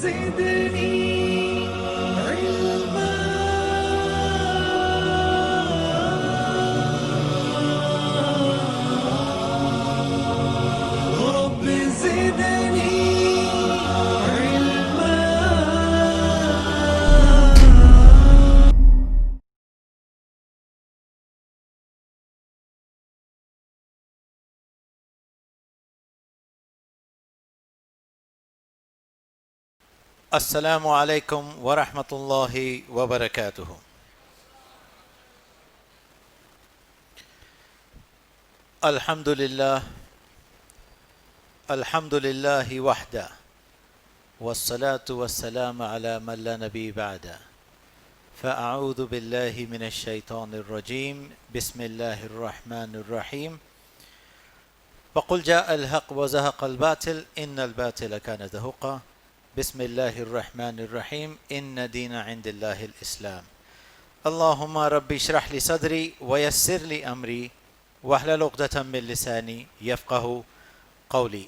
زدني علما رب زدني علما. السلام علیکم ورحمۃ اللہ وبرکاتہ. الحمد للہ وحدہ والصلاة والسلام علی من لا نبی بعدہ. فاعوذ باللہ من الشیطان الرجیم. بسم اللہ الرحمن الرحیم. وقل جاء الحق وزهق الباطل ان الباطل كان زهوقا. بسم اللہ الرحمن الرحیم. ان دین عند اللہ الاسلام. اللہم رب اشرح لی صدری ویسر لی امری واحلل عقدۃ من لسانی یفقہوا قولی.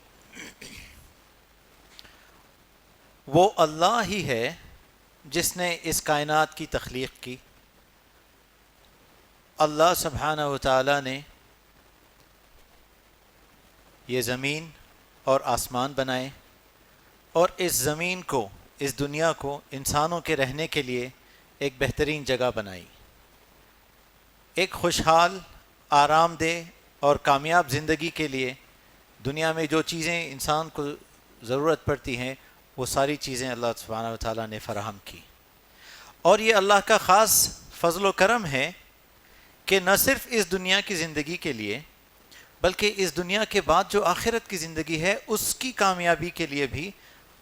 وہ اللہ ہی ہے جس نے اس کائنات کی تخلیق کی. اللہ سبحانہ و تعالی نے یہ زمین اور آسمان بنائے اور اس زمین کو، اس دنیا کو انسانوں کے رہنے کے لیے ایک بہترین جگہ بنائی. ایک خوشحال، آرام دہ اور کامیاب زندگی کے لیے دنیا میں جو چیزیں انسان کو ضرورت پڑتی ہیں وہ ساری چیزیں اللہ سبحانہ و تعالیٰ نے فراہم کی. اور یہ اللہ کا خاص فضل و کرم ہے کہ نہ صرف اس دنیا کی زندگی کے لیے بلکہ اس دنیا کے بعد جو آخرت کی زندگی ہے اس کی کامیابی کے لیے بھی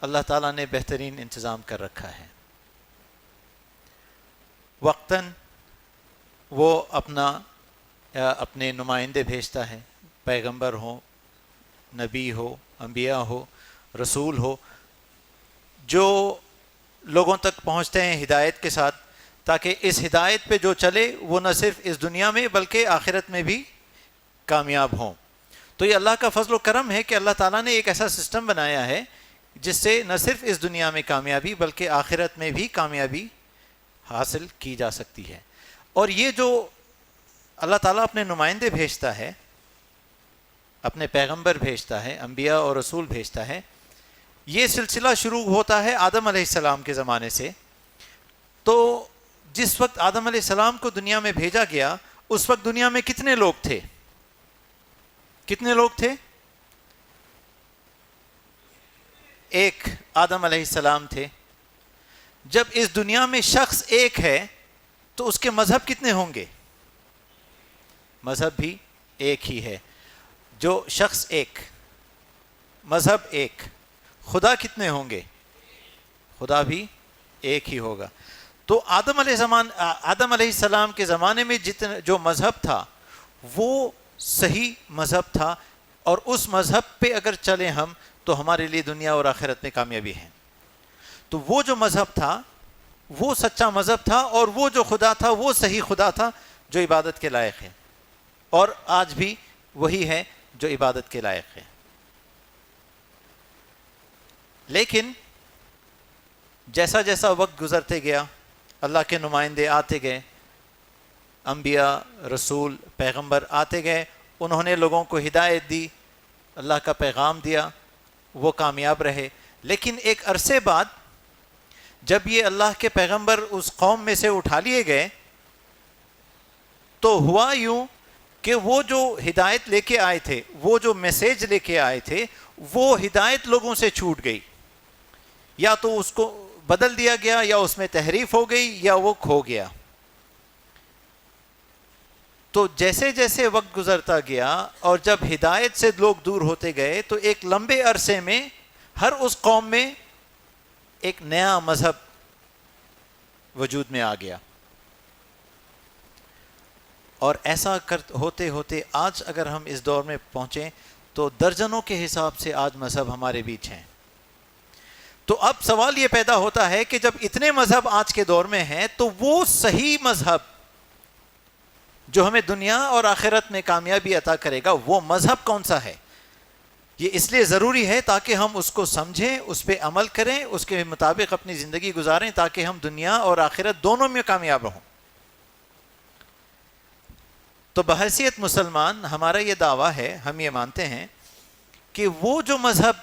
اللہ تعالیٰ نے بہترین انتظام کر رکھا ہے. وقتاً وہ اپنے نمائندے بھیجتا ہے، پیغمبر ہو، نبی ہو، انبیاء ہو، رسول ہو، جو لوگوں تک پہنچتے ہیں ہدایت کے ساتھ، تاکہ اس ہدایت پہ جو چلے وہ نہ صرف اس دنیا میں بلکہ آخرت میں بھی کامیاب ہوں. تو یہ اللہ کا فضل و کرم ہے کہ اللہ تعالیٰ نے ایک ایسا سسٹم بنایا ہے جس سے نہ صرف اس دنیا میں کامیابی بلکہ آخرت میں بھی کامیابی حاصل کی جا سکتی ہے. اور یہ جو اللہ تعالیٰ اپنے نمائندے بھیجتا ہے، اپنے پیغمبر بھیجتا ہے، انبیاء اور رسول بھیجتا ہے، یہ سلسلہ شروع ہوتا ہے آدم علیہ السلام کے زمانے سے. تو جس وقت آدم علیہ السلام کو دنیا میں بھیجا گیا اس وقت دنیا میں کتنے لوگ تھے؟ کتنے لوگ تھے؟ ایک آدم علیہ السلام تھے. جب اس دنیا میں شخص ایک ہے تو اس کے مذہب کتنے ہوں گے؟ مذہب بھی ایک ہی ہے. جو شخص ایک، مذہب ایک، خدا کتنے ہوں گے؟ خدا بھی ایک ہی ہوگا. تو آدم علیہ السلام کے زمانے میں جو مذہب تھا وہ صحیح مذہب تھا، اور اس مذہب پہ اگر چلیں ہم تو ہمارے لیے دنیا اور آخرت میں کامیابی ہے. تو وہ جو مذہب تھا وہ سچا مذہب تھا، اور وہ جو خدا تھا وہ صحیح خدا تھا جو عبادت کے لائق ہے، اور آج بھی وہی ہے جو عبادت کے لائق ہے. لیکن جیسا جیسا وقت گزرتے گیا اللہ کے نمائندے آتے گئے، انبیاء، رسول، پیغمبر آتے گئے، انہوں نے لوگوں کو ہدایت دی، اللہ کا پیغام دیا، وہ کامیاب رہے. لیکن ایک عرصے بعد جب یہ اللہ کے پیغمبر اس قوم میں سے اٹھا لیے گئے تو ہوا یوں کہ وہ جو ہدایت لے کے آئے تھے، وہ جو میسیج لے کے آئے تھے، وہ ہدایت لوگوں سے چھوٹ گئی. یا تو اس کو بدل دیا گیا، یا اس میں تحریف ہو گئی، یا وہ کھو گیا. تو جیسے جیسے وقت گزرتا گیا اور جب ہدایت سے لوگ دور ہوتے گئے تو ایک لمبے عرصے میں ہر اس قوم میں ایک نیا مذہب وجود میں آ گیا. اور ایسا ہوتے ہوتے آج اگر ہم اس دور میں پہنچیں تو درجنوں کے حساب سے آج مذہب ہمارے بیچ ہیں. تو اب سوال یہ پیدا ہوتا ہے کہ جب اتنے مذہب آج کے دور میں ہیں تو وہ صحیح مذہب جو ہمیں دنیا اور آخرت میں کامیابی عطا کرے گا وہ مذہب کون سا ہے؟ یہ اس لیے ضروری ہے تاکہ ہم اس کو سمجھیں، اس پہ عمل کریں، اس کے مطابق اپنی زندگی گزاریں، تاکہ ہم دنیا اور آخرت دونوں میں کامیاب ہوں۔ تو بحیثیت مسلمان ہمارا یہ دعویٰ ہے، ہم یہ مانتے ہیں کہ وہ جو مذہب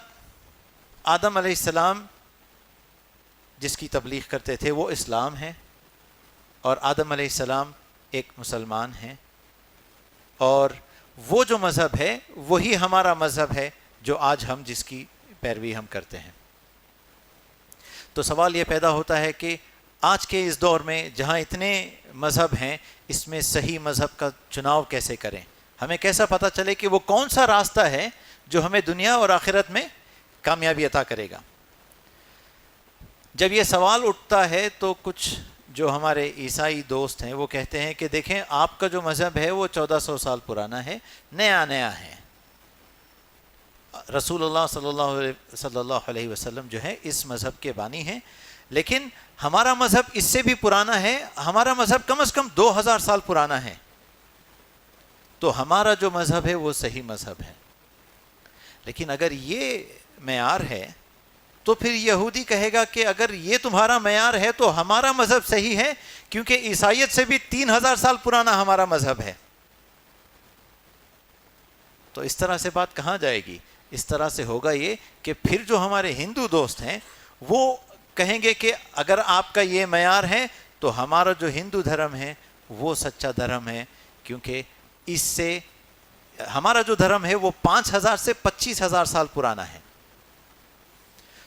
آدم علیہ السلام جس کی تبلیغ کرتے تھے وہ اسلام ہے، اور آدم علیہ السلام ایک مسلمان ہیں، اور وہ جو مذہب ہے وہی ہمارا مذہب ہے جو آج ہم جس کی پیروی ہم کرتے ہیں۔ تو سوال یہ پیدا ہوتا ہے کہ آج کے اس دور میں جہاں اتنے مذہب ہیں، اس میں صحیح مذہب کا چناؤ کیسے کریں؟ ہمیں کیسا پتہ چلے کہ وہ کون سا راستہ ہے جو ہمیں دنیا اور آخرت میں کامیابی عطا کرے گا؟ جب یہ سوال اٹھتا ہے تو کچھ جو ہمارے عیسائی دوست ہیں وہ کہتے ہیں کہ دیکھیں آپ کا جو مذہب ہے وہ 1400 سال پرانا ہے، نیا ہے۔ رسول اللہ صلی اللہ علیہ وسلم جو ہے اس مذہب کے بانی ہیں، لیکن ہمارا مذہب اس سے بھی پرانا ہے، ہمارا مذہب کم از کم 2000 سال پرانا ہے، تو ہمارا جو مذہب ہے وہ صحیح مذہب ہے۔ لیکن اگر یہ معیار ہے تو پھر یہودی کہے گا کہ اگر یہ تمہارا معیار ہے تو ہمارا مذہب صحیح ہے، کیونکہ عیسائیت سے بھی 3000 سال پرانا ہمارا مذہب ہے۔ تو اس طرح سے بات کہاں جائے گی؟ اس طرح سے ہوگا یہ کہ پھر جو ہمارے ہندو دوست ہیں وہ کہیں گے کہ اگر آپ کا یہ معیار ہے تو ہمارا جو ہندو دھرم ہے وہ سچا دھرم ہے، کیونکہ اس سے ہمارا جو دھرم ہے وہ 5000 سے 25000 سال پرانا ہے۔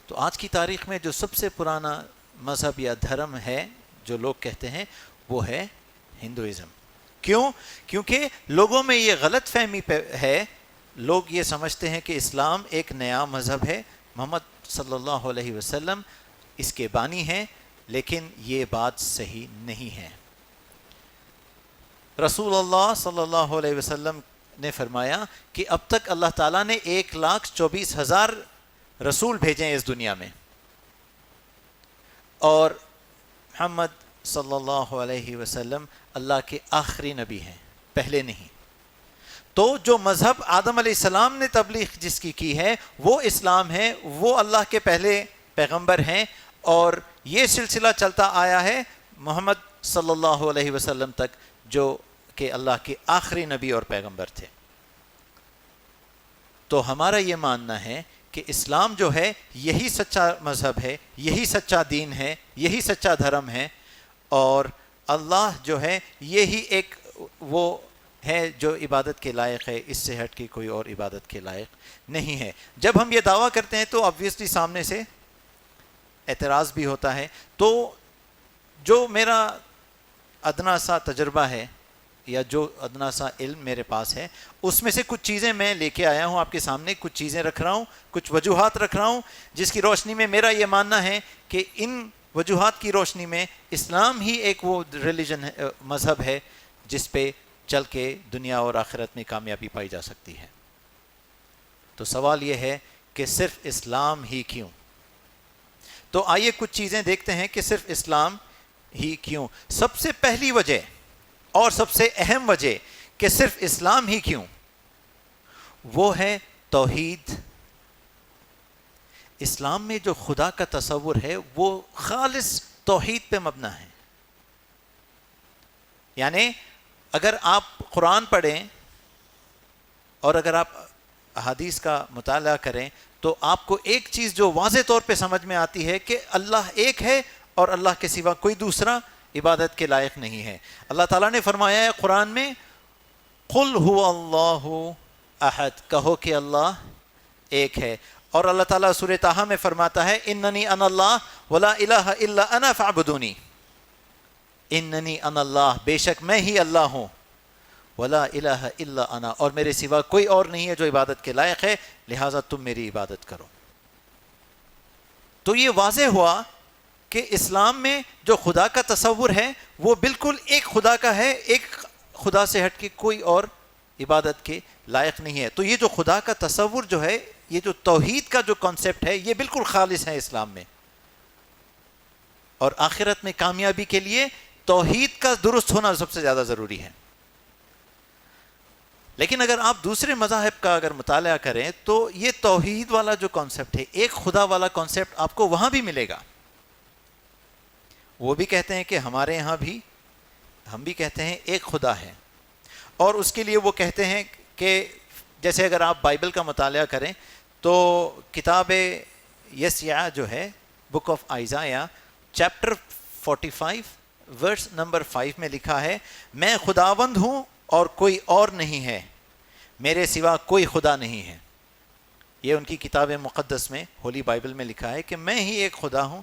تو آج کی تاریخ میں جو سب سے پرانا مذہب یا دھرم ہے جو لوگ کہتے ہیں وہ ہے ہندوازم۔ کیوں؟ کیونکہ لوگوں میں یہ غلط فہمی ہے، لوگ یہ سمجھتے ہیں کہ اسلام ایک نیا مذہب ہے، محمد صلی اللہ علیہ وسلم اس کے بانی ہیں، لیکن یہ بات صحیح نہیں ہے۔ رسول اللہ صلی اللہ علیہ وسلم نے فرمایا کہ اب تک اللہ تعالیٰ نے 1,24,000 رسول بھیجے ہیں اس دنیا میں، اور محمد صلی اللہ علیہ وسلم اللہ کے آخری نبی ہیں، پہلے نہیں۔ تو جو مذہب آدم علیہ السلام نے تبلیغ جس کی ہے وہ اسلام ہے، وہ اللہ کے پہلے پیغمبر ہیں، اور یہ سلسلہ چلتا آیا ہے محمد صلی اللہ علیہ وسلم تک، جو کہ اللہ کے آخری نبی اور پیغمبر تھے۔ تو ہمارا یہ ماننا ہے کہ اسلام جو ہے یہی سچا مذہب ہے، یہی سچا دین ہے، یہی سچا دھرم ہے، اور اللہ جو ہے یہی ایک وہ ہے جو عبادت کے لائق ہے، اس سے ہٹ کے کوئی اور عبادت کے لائق نہیں ہے۔ جب ہم یہ دعویٰ کرتے ہیں تو obviously سامنے سے اعتراض بھی ہوتا ہے۔ تو جو میرا ادنا سا تجربہ ہے یا جو ادنا سا علم میرے پاس ہے، اس میں سے کچھ چیزیں میں لے کے آیا ہوں آپ کے سامنے، کچھ چیزیں رکھ رہا ہوں، کچھ وجوہات رکھ رہا ہوں، جس کی روشنی میں میرا یہ ماننا ہے کہ ان وجوہات کی روشنی میں اسلام ہی ایک وہ ریلیجن ہے، مذہب ہے جس پہ چل کے دنیا اور آخرت میں کامیابی پائی جا سکتی ہے۔ تو سوال یہ ہے کہ صرف اسلام ہی کیوں؟ تو آئیے کچھ چیزیں دیکھتے ہیں کہ صرف اسلام ہی کیوں۔ سب سے پہلی وجہ اور سب سے اہم وجہ کہ صرف اسلام ہی کیوں، وہ ہے توحید۔ اسلام میں جو خدا کا تصور ہے وہ خالص توحید پہ مبنی ہے۔ یعنی اگر آپ قرآن پڑھیں اور اگر آپ احادیث کا مطالعہ کریں تو آپ کو ایک چیز جو واضح طور پہ سمجھ میں آتی ہے کہ اللہ ایک ہے اور اللہ کے سوا کوئی دوسرا عبادت کے لائق نہیں ہے۔ اللہ تعالیٰ نے فرمایا ہے قرآن میں قل هو اللہ احد، کہو کہ اللہ ایک ہے، اور اللہ تعالیٰ سورہ طٰہٰ میں فرماتا ہے اننی انا اللہ ولا الہ الا انا فاعبدونی، اننی انا اللہ، بے شک میں ہی اللہ ہوں، ولا الہ الا انا، اور میرے سوا کوئی اور نہیں ہے جو عبادت کے لائق ہے، لہٰذا تم میری عبادت کرو۔ تو یہ واضح ہوا کہ اسلام میں جو خدا کا تصور ہے وہ بالکل ایک خدا کا ہے، ایک خدا سے ہٹ کے کوئی اور عبادت کے لائق نہیں ہے۔ تو یہ جو خدا کا تصور جو ہے، یہ جو توحید کا جو کانسیپٹ ہے، یہ بالکل خالص ہے اسلام میں، اور آخرت میں کامیابی کے لیے توحید کا درست ہونا سب سے زیادہ ضروری ہے۔ لیکن اگر آپ دوسرے مذاہب کا اگر مطالعہ کریں تو یہ توحید والا جو کانسیپٹ ہے، ایک خدا والا کانسیپٹ آپ کو وہاں بھی ملے گا. وہ بھی کہتے ہیں کہ ہمارے یہاں بھی ہم بھی کہتے ہیں ایک خدا ہے، اور اس کے لیے وہ کہتے ہیں کہ جیسے اگر آپ بائبل کا مطالعہ کریں تو کتاب یسیع جو ہے، book of Isaiah chapter 45 verse number 5 میں لکھا ہے، میں خداوند ہوں اور کوئی اور نہیں ہے، میرے سوا کوئی خدا نہیں ہے. یہ ان کی کتاب مقدس میں، ہولی بائبل میں لکھا ہے کہ میں ہی ایک خدا ہوں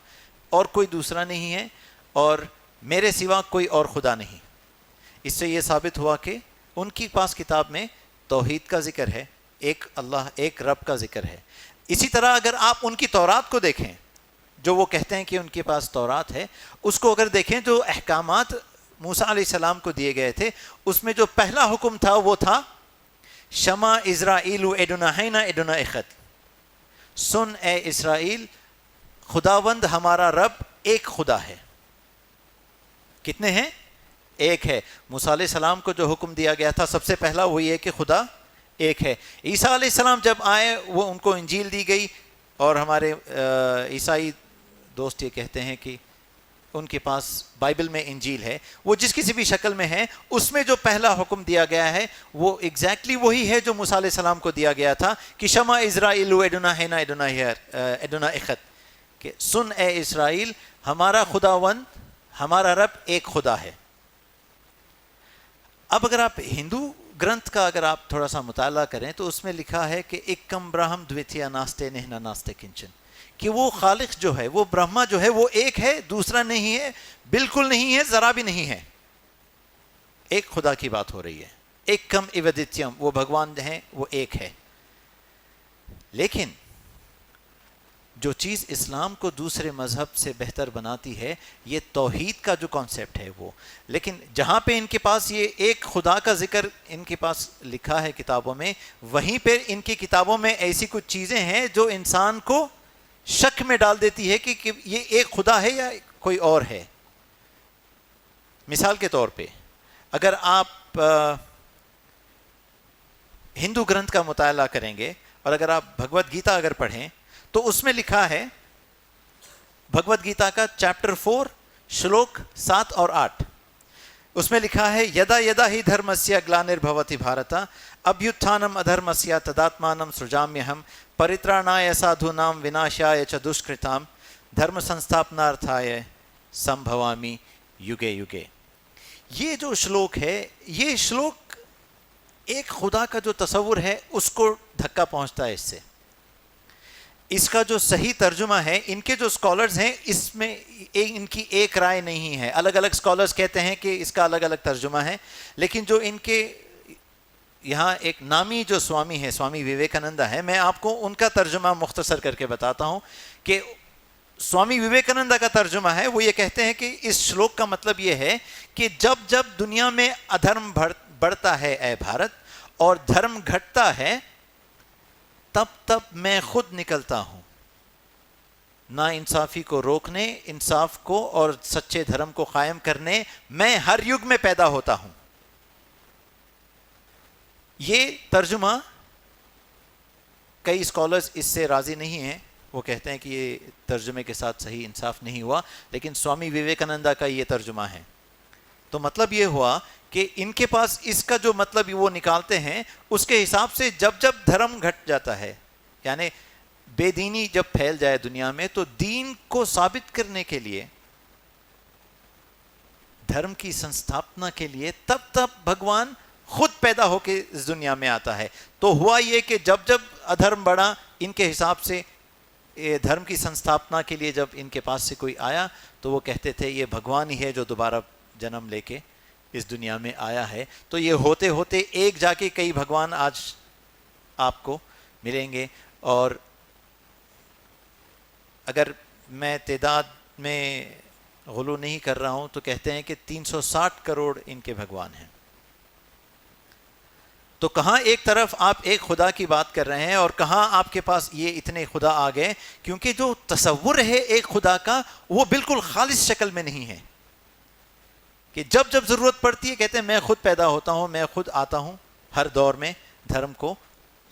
اور کوئی دوسرا نہیں ہے، اور میرے سوا کوئی اور خدا نہیں. اس سے یہ ثابت ہوا کہ ان کی پاس کتاب میں توحید کا ذکر ہے، ایک اللہ، ایک رب کا ذکر ہے. اسی طرح اگر آپ ان کی تورات کو دیکھیں، جو وہ کہتے ہیں کہ ان کے پاس تورات ہے، اس کو اگر دیکھیں جو احکامات موسیٰ علیہ السلام کو دیے گئے تھے، اس میں جو پہلا حکم تھا وہ تھا شمع اسرائیل ادوناہینا ادونا اخت، سن اے اسرائیل، خداوند ہمارا رب ایک خدا ہے. کتنے ہیں؟ ایک ہے. موسیٰ علیہ السلام کو جو حکم دیا گیا تھا سب سے پہلا وہی ہے کہ خدا ایک ہے. عیسیٰ علیہ السلام جب آئے، وہ ان کو انجیل دی گئی، اور ہمارے عیسائی دوست یہ کہتے ہیں کہ ان کے پاس بائبل میں انجیل ہے، وہ جس کسی بھی شکل میں ہے، اس میں جو پہلا حکم دیا گیا ہے وہ ایگزیکٹلی وہی ہے جو موسیٰ علیہ السلام کو دیا گیا تھا کہ شمع اسرائیل ادوناہینا ادونا اخت، کہ سن اے اسرائیل، ہمارا خداوند، ہمارا رب ایک خدا ہے. اب اگر آپ ہندو گرنتھ کا اگر آپ تھوڑا سا مطالعہ کریں تو اس میں لکھا ہے کہ ایکم برہم دویتیا ناستے نہنا ناستے کنچن، کہ وہ خالق جو ہے، وہ برہما جو ہے، وہ ایک ہے، دوسرا نہیں ہے، بالکل نہیں ہے، ذرا بھی نہیں ہے. ایک خدا کی بات ہو رہی ہے. ایکم ایودتیم، وہ بھگوان ہیں، وہ ایک ہے. لیکن جو چیز اسلام کو دوسرے مذہب سے بہتر بناتی ہے یہ توحید کا جو کانسیپٹ ہے وہ. لیکن جہاں پہ ان کے پاس یہ ایک خدا کا ذکر ان کے پاس لکھا ہے کتابوں میں، وہیں پہ ان کی کتابوں میں ایسی کچھ چیزیں ہیں جو انسان کو شک میں ڈال دیتی ہے کہ یہ ایک خدا ہے یا کوئی اور ہے. مثال کے طور پہ اگر آپ ہندو گرنتھ کا مطالعہ کریں گے اور اگر آپ بھگوت گیتا اگر پڑھیں تو اس میں لکھا ہے، بھگوت گیتا کا چیپٹر 4 شلوک 7 اور 8، اس میں لکھا ہے یدا یدا ہی دھرمسیا گلانربھوتی بھارتا ابھیتھانم ادھرمسیا تداتمانم سرجامہم پریترانایا سادھونام وناشایا چ دشکرتام دھرم سنستھاپنارتھایا سمبھوامی یوگے یوگے. یہ جو شلوک ہے، یہ شلوک ایک خدا کا جو تصور ہے اس کو دھکا پہنچتا ہے. اس سے اس کا جو صحیح ترجمہ ہے، ان کے جو اسکالرز ہیں اس میں ان کی ایک رائے نہیں ہے. الگ الگ اسکالرز کہتے ہیں کہ اس کا الگ الگ ترجمہ ہے، لیکن جو ان کے یہاں ایک نامی جو سوامی ہے، سوامی وویکانندا ہے، میں آپ کو ان کا ترجمہ مختصر کر کے بتاتا ہوں کہ سوامی وویکانندا کا ترجمہ ہے. وہ یہ کہتے ہیں کہ اس شلوک کا مطلب یہ ہے کہ جب جب دنیا میں ادھرم بڑھتا ہے اے بھارت اور دھرم گھٹتا ہے، تب تب میں خود نکلتا ہوں نا انصافی کو روکنے، انصاف کو اور سچے دھرم کو قائم کرنے. میں ہر یگ میں پیدا ہوتا ہوں. یہ ترجمہ کئی اسکالرز اس سے راضی نہیں ہیں، وہ کہتے ہیں کہ یہ ترجمے کے ساتھ صحیح انصاف نہیں ہوا، لیکن سوامی وویکانندا کا یہ ترجمہ ہے. تو مطلب یہ ہوا کہ ان کے پاس اس کا جو مطلب وہ نکالتے ہیں اس کے حساب سے جب جب دھرم گھٹ جاتا ہے، یعنی بے دینی جب پھیل جائے دنیا میں، تو دین کو ثابت کرنے کے لیے، دھرم کی سنستھاپنا کے لیے، تب تب بھگوان خود پیدا ہو کے اس دنیا میں آتا ہے. تو ہوا یہ کہ جب جب ادھرم بڑھا، ان کے حساب سے دھرم کی سنستھاپنا کے لیے جب ان کے پاس سے کوئی آیا تو وہ کہتے تھے یہ بھگوان ہی ہے جو دوبارہ جنم لے کے اس دنیا میں آیا ہے. تو یہ ہوتے ہوتے ایک جا کے کئی بھگوان آج آپ کو ملیں گے. اور اگر میں تعداد میں غلو نہیں کر رہا ہوں تو کہتے ہیں کہ 360 کروڑ ان کے بھگوان ہیں. تو کہاں ایک طرف آپ ایک خدا کی بات کر رہے ہیں اور کہاں آپ کے پاس یہ اتنے خدا آ گئے، کیونکہ جو تصور ہے ایک خدا کا وہ بالکل خالص شکل میں نہیں ہے کہ جب جب ضرورت پڑتی ہے کہتے ہیں میں خود پیدا ہوتا ہوں، میں خود آتا ہوں. ہر دور میں دھرم کو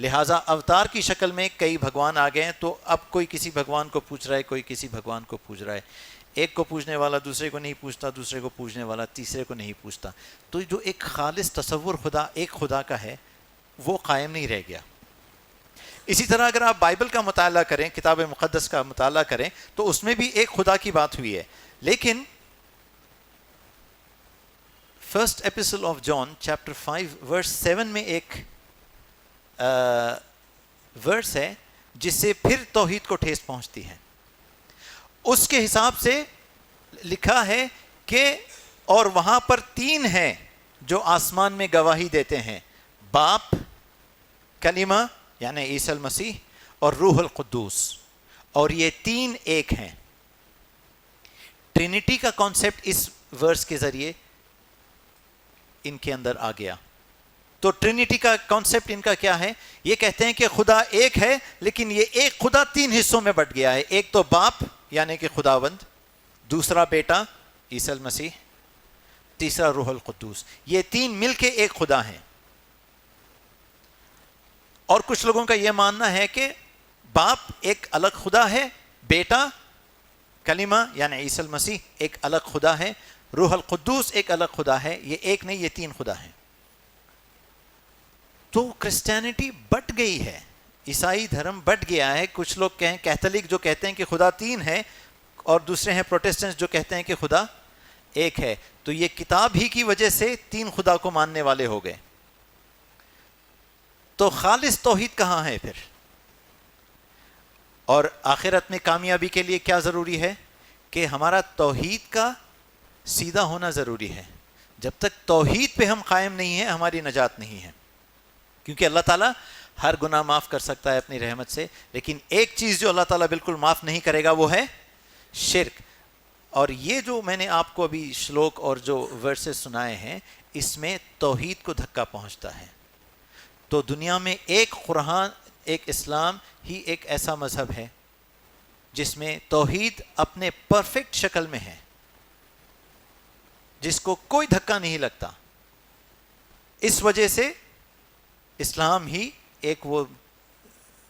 لہٰذا اوتار کی شکل میں کئی بھگوان آ گئے ہیں, تو اب کوئی کسی بھگوان کو پوچھ رہا ہے, کوئی کسی بھگوان کو پوچھ رہا ہے. ایک کو پوچھنے والا دوسرے کو نہیں پوچھتا, دوسرے کو پوچھنے والا تیسرے کو نہیں پوچھتا. تو جو ایک خالص تصور خدا ایک خدا کا ہے وہ قائم نہیں رہ گیا. اسی طرح اگر آپ بائبل کا مطالعہ کریں, کتاب مقدس کا مطالعہ کریں, تو اس میں بھی ایک خدا کی بات ہوئی ہے. لیکن فرسٹ ایپیسٹل آف جان چیپٹر 5 ورس 7 میں ایک ورس ہے جس سے پھر توحید کو ٹھیس پہنچتی ہے. اس کے حساب سے لکھا ہے کہ اور وہاں پر 3 ہیں جو آسمان میں گواہی دیتے ہیں, باپ, کلمہ یعنی عیسی المسیح, اور روح القدوس, اور یہ 3 ایک ہیں. ٹرینٹی کا کانسیپٹ اس ورس کے ذریعے ان کے اندر آ گیا. تو ٹرینٹی کا کانسیپٹ ان کا کیا ہے؟ یہ کہتے ہیں کہ خدا ایک ہے, لیکن یہ ایک خدا 3 حصوں میں بٹ گیا ہے. ایک تو باپ یعنی کہ خداوند, دوسرا بیٹا عیسی المسیح, تیسرا روح القدوس. یہ 3 مل کے ایک خدا ہیں. اور کچھ لوگوں کا یہ ماننا ہے کہ باپ ایک الگ خدا ہے, بیٹا کلمہ یعنی عیسی المسیح ایک الگ خدا ہے, روح القدوس ایک الگ خدا ہے. یہ ایک نہیں, یہ 3 خدا ہیں. تو کرسچینٹی بٹ گئی ہے, عیسائی دھرم بٹ گیا ہے. کچھ لوگ کہیں کیتھولک جو کہتے ہیں کہ خدا 3 ہے, اور دوسرے ہیں پروٹسٹنٹ جو کہتے ہیں کہ خدا ایک ہے. تو یہ کتاب ہی کی وجہ سے 3 خدا کو ماننے والے ہو گئے. تو خالص توحید کہاں ہے پھر؟ اور آخرت میں کامیابی کے لیے کیا ضروری ہے؟ کہ ہمارا توحید کا سیدھا ہونا ضروری ہے. جب تک توحید پہ ہم قائم نہیں ہیں ہماری نجات نہیں ہے. کیونکہ اللہ تعالیٰ ہر گناہ معاف کر سکتا ہے اپنی رحمت سے, لیکن ایک چیز جو اللہ تعالیٰ بالکل معاف نہیں کرے گا وہ ہے شرک. اور یہ جو میں نے آپ کو ابھی شلوک اور جو ورسز سنائے ہیں, اس میں توحید کو دھکا پہنچتا ہے. تو دنیا میں ایک قرآن, ایک اسلام ہی ایک ایسا مذہب ہے جس میں توحید اپنے پرفیکٹ شکل میں ہے, جس کو کوئی دھکا نہیں لگتا. اس وجہ سے اسلام ہی ایک وہ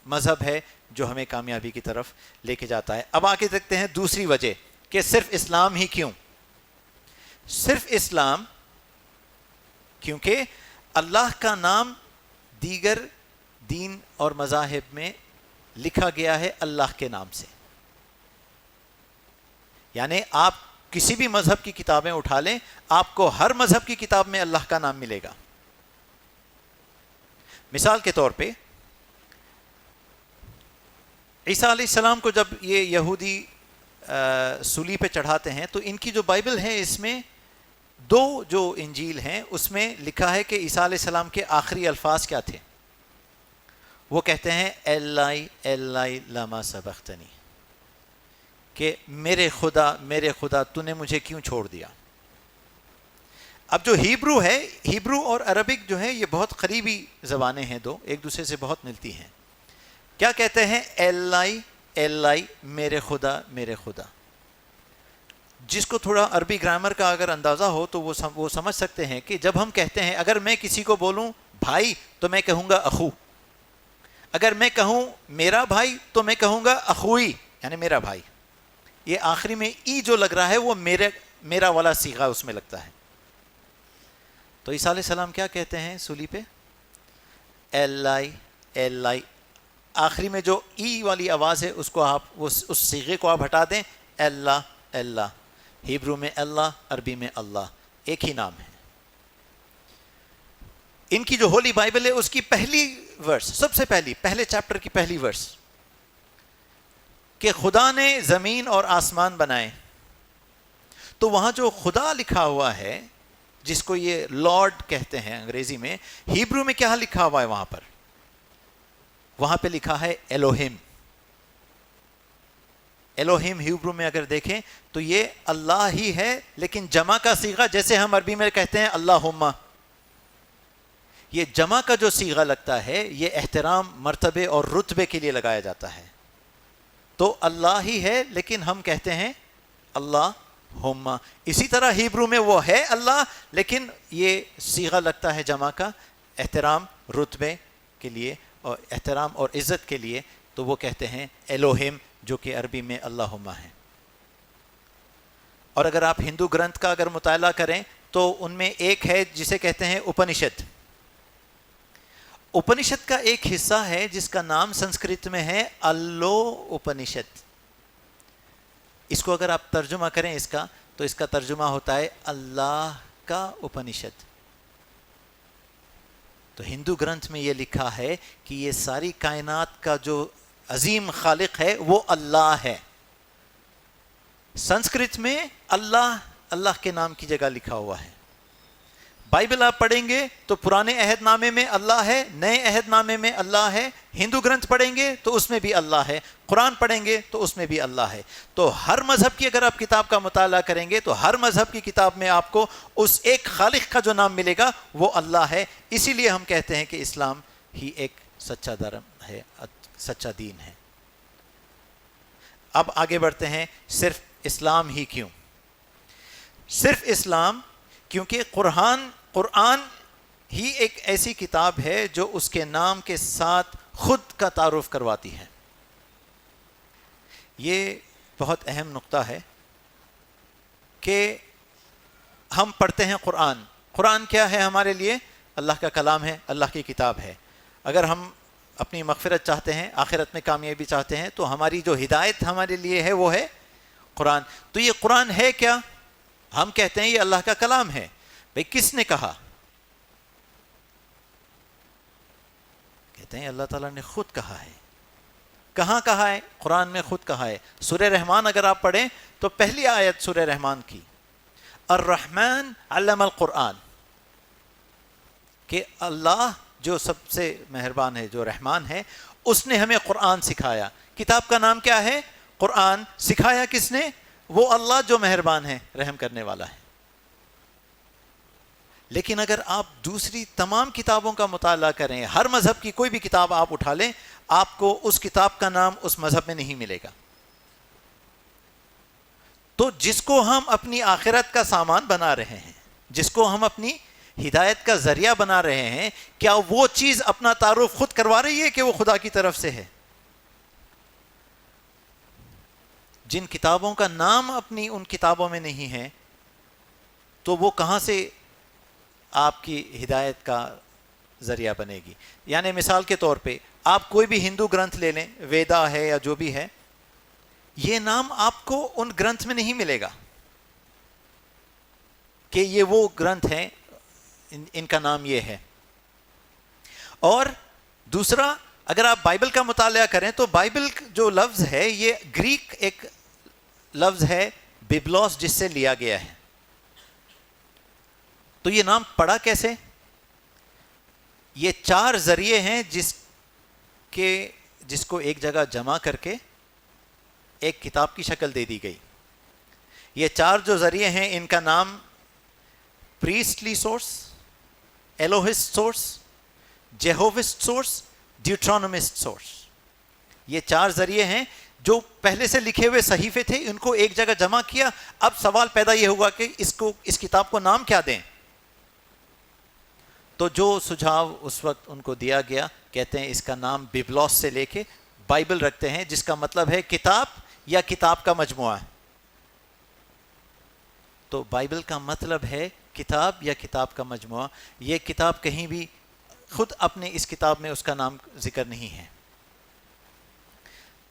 مذہب ہے جو ہمیں کامیابی کی طرف لے کے جاتا ہے. اب آگے دیکھتے ہیں دوسری وجہ کہ صرف اسلام ہی کیوں. صرف اسلام کیونکہ اللہ کا نام دیگر دین اور مذاہب میں لکھا گیا ہے اللہ کے نام سے. یعنی آپ کسی بھی مذہب کی کتابیں اٹھا لیں, آپ کو ہر مذہب کی کتاب میں اللہ کا نام ملے گا. مثال کے طور پہ عیسیٰ علیہ السلام کو جب یہ یہودی سولی پہ چڑھاتے ہیں تو ان کی جو بائبل ہے اس میں 2 جو انجیل ہیں اس میں لکھا ہے کہ عیسیٰ علیہ السلام کے آخری الفاظ کیا تھے. وہ کہتے ہیں ایلائی ایلائی لما سبختنی, کہ میرے خدا تو نے مجھے کیوں چھوڑ دیا. اب جو ہیبرو ہے, ہیبرو اور عربک جو ہے یہ بہت قریبی زبانیں ہیں, 2 ایک دوسرے سے بہت ملتی ہیں. کیا کہتے ہیں؟ ایلائی ایلائی, میرے خدا. جس کو تھوڑا عربی گرامر کا اگر اندازہ ہو تو وہ سمجھ سکتے ہیں کہ جب ہم کہتے ہیں, اگر میں کسی کو بولوں بھائی تو میں کہوں گا اخو, اگر میں کہوں میرا بھائی تو میں کہوں گا اخوئی یعنی میرا بھائی. یہ آخری میں ای جو لگ رہا ہے وہ میرا والا صیغہ اس میں لگتا ہے. تو عیسیٰ علیہ السلام کیا کہتے ہیں سولی پہ؟ ایلائی ایلائی, آخری میں جو ای والی آواز ہے اس کو آپ اس صیغے کو آپ ہٹا دیں, اللہ اللہ. ہیبرو میں اللہ, عربی میں اللہ, ایک ہی نام ہے. ان کی جو ہولی بائبل ہے اس کی پہلی ورس, سب سے پہلے چیپٹر کی پہلی ورس, کہ خدا نے زمین اور آسمان بنائے. تو وہاں جو خدا لکھا ہوا ہے جس کو یہ لارڈ کہتے ہیں انگریزی میں, ہیبرو میں کیا لکھا ہوا ہے وہاں پر؟ وہاں پہ لکھا ہے ایلوہم. ایلوہم ہیبرو میں اگر دیکھیں تو یہ اللہ ہی ہے, لیکن جمع کا صیغہ جیسے ہم عربی میں کہتے ہیں اللہم, یہ جمع کا جو صیغہ لگتا ہے یہ احترام, مرتبے اور رتبے کے لیے لگایا جاتا ہے. تو اللہ ہی ہے لیکن ہم کہتے ہیں اللہ ہما. اسی طرح ہیبرو میں وہ ہے اللہ، لیکن یہ صیغہ لگتا ہے جمع کا، احترام رتبے کے لیے اور احترام اور عزت کے لیے، تو وہ کہتے ہیں الوہم، جو کہ عربی میں اللہما ہے. اور اگر آپ ہندو گرنتھ کا اگر مطالعہ کریں تو ان میں ایک ہے جسے کہتے ہیں اپنشد. اپنشد کا ایک حصہ ہے جس کا نام سنسکرت میں ہے اللو اپنشد. اس کو اگر آپ ترجمہ کریں اس کا، تو اس کا ترجمہ ہوتا ہے اللہ کا اپنشد. تو ہندو گرنتھ میں یہ لکھا ہے کہ یہ ساری کائنات کا جو عظیم خالق ہے وہ اللہ ہے. سنسکرت میں اللہ کے نام کی جگہ لکھا ہوا ہے. بائبل آپ پڑھیں گے تو پرانے عہد نامے میں اللہ ہے، نئے عہد نامے میں اللہ ہے. ہندو گرنتھ پڑھیں گے تو اس میں بھی اللہ ہے، قرآن پڑھیں گے تو اس میں بھی اللہ ہے. تو ہر مذہب کی اگر آپ کتاب کا مطالعہ کریں گے تو ہر مذہب کی کتاب میں آپ کو اس ایک خالق کا جو نام ملے گا وہ اللہ ہے. اسی لیے ہم کہتے ہیں کہ اسلام ہی ایک سچا دھرم ہے، سچا دین ہے. اب آگے بڑھتے ہیں. صرف اسلام ہی کیوں؟ صرف اسلام کیونکہ قرآن ہی ایک ایسی کتاب ہے جو اس کے نام کے ساتھ خود کا تعارف کرواتی ہے. یہ بہت اہم نقطہ ہے کہ ہم پڑھتے ہیں قرآن. قرآن کیا ہے ہمارے لیے؟ اللہ کا کلام ہے، اللہ کی کتاب ہے. اگر ہم اپنی مغفرت چاہتے ہیں، آخرت میں کامیابی چاہتے ہیں، تو ہماری جو ہدایت ہمارے لیے ہے وہ ہے قرآن. تو یہ قرآن ہے کیا؟ ہم کہتے ہیں یہ اللہ کا کلام ہے. بھئی کس نے کہا؟ کہتے ہیں اللہ تعالیٰ نے خود کہا ہے. کہاں کہا ہے؟ قرآن میں خود کہا ہے. سورہ رحمان اگر آپ پڑھیں تو پہلی آیت سورہ رحمان کی، الرحمن علم القرآن، کہ اللہ جو سب سے مہربان ہے، جو رحمان ہے، اس نے ہمیں قرآن سکھایا. کتاب کا نام کیا ہے؟ قرآن. سکھایا کس نے؟ وہ اللہ جو مہربان ہے، رحم کرنے والا ہے. لیکن اگر آپ دوسری تمام کتابوں کا مطالعہ کریں، ہر مذہب کی کوئی بھی کتاب آپ اٹھا لیں، آپ کو اس کتاب کا نام اس مذہب میں نہیں ملے گا. تو جس کو ہم اپنی آخرت کا سامان بنا رہے ہیں، جس کو ہم اپنی ہدایت کا ذریعہ بنا رہے ہیں، کیا وہ چیز اپنا تعارف خود کروا رہی ہے کہ وہ خدا کی طرف سے ہے؟ جن کتابوں کا نام اپنی ان کتابوں میں نہیں ہے، تو وہ کہاں سے آپ کی ہدایت کا ذریعہ بنے گی؟ یعنی مثال کے طور پہ آپ کوئی بھی ہندو گرنتھ لے لیں، ویدا ہے یا جو بھی ہے، یہ نام آپ کو ان گرنتھ میں نہیں ملے گا کہ یہ وہ گرنتھ ہیں، ان کا نام یہ ہے. اور دوسرا، اگر آپ بائبل کا مطالعہ کریں تو بائبل جو لفظ ہے یہ گریک ایک لفظ ہے بیبلوس، جس سے لیا گیا ہے. تو یہ نام پڑا کیسے؟ یہ 4 ذریعے ہیں جس کو ایک جگہ جمع کر کے ایک کتاب کی شکل دے دی گئی. یہ 4 جو ذریعے ہیں ان کا نام priestly source, Elohist source, Jehovist source, Deuteronomist source. یہ 4 ذریعے ہیں جو پہلے سے لکھے ہوئے صحیفے تھے، ان کو ایک جگہ جمع کیا. اب سوال پیدا یہ ہوا کہ اس کتاب کو نام کیا دیں؟ تو جو سجھاؤ اس وقت ان کو دیا گیا، کہتے ہیں اس کا نام بیبلوس سے لے کے بائبل رکھتے ہیں، جس کا مطلب ہے کتاب یا کتاب کا مجموعہ. تو بائبل کا مطلب ہے کتاب یا کتاب کا مجموعہ. یہ کتاب کہیں بھی خود اپنے اس کتاب میں اس کا نام ذکر نہیں ہے.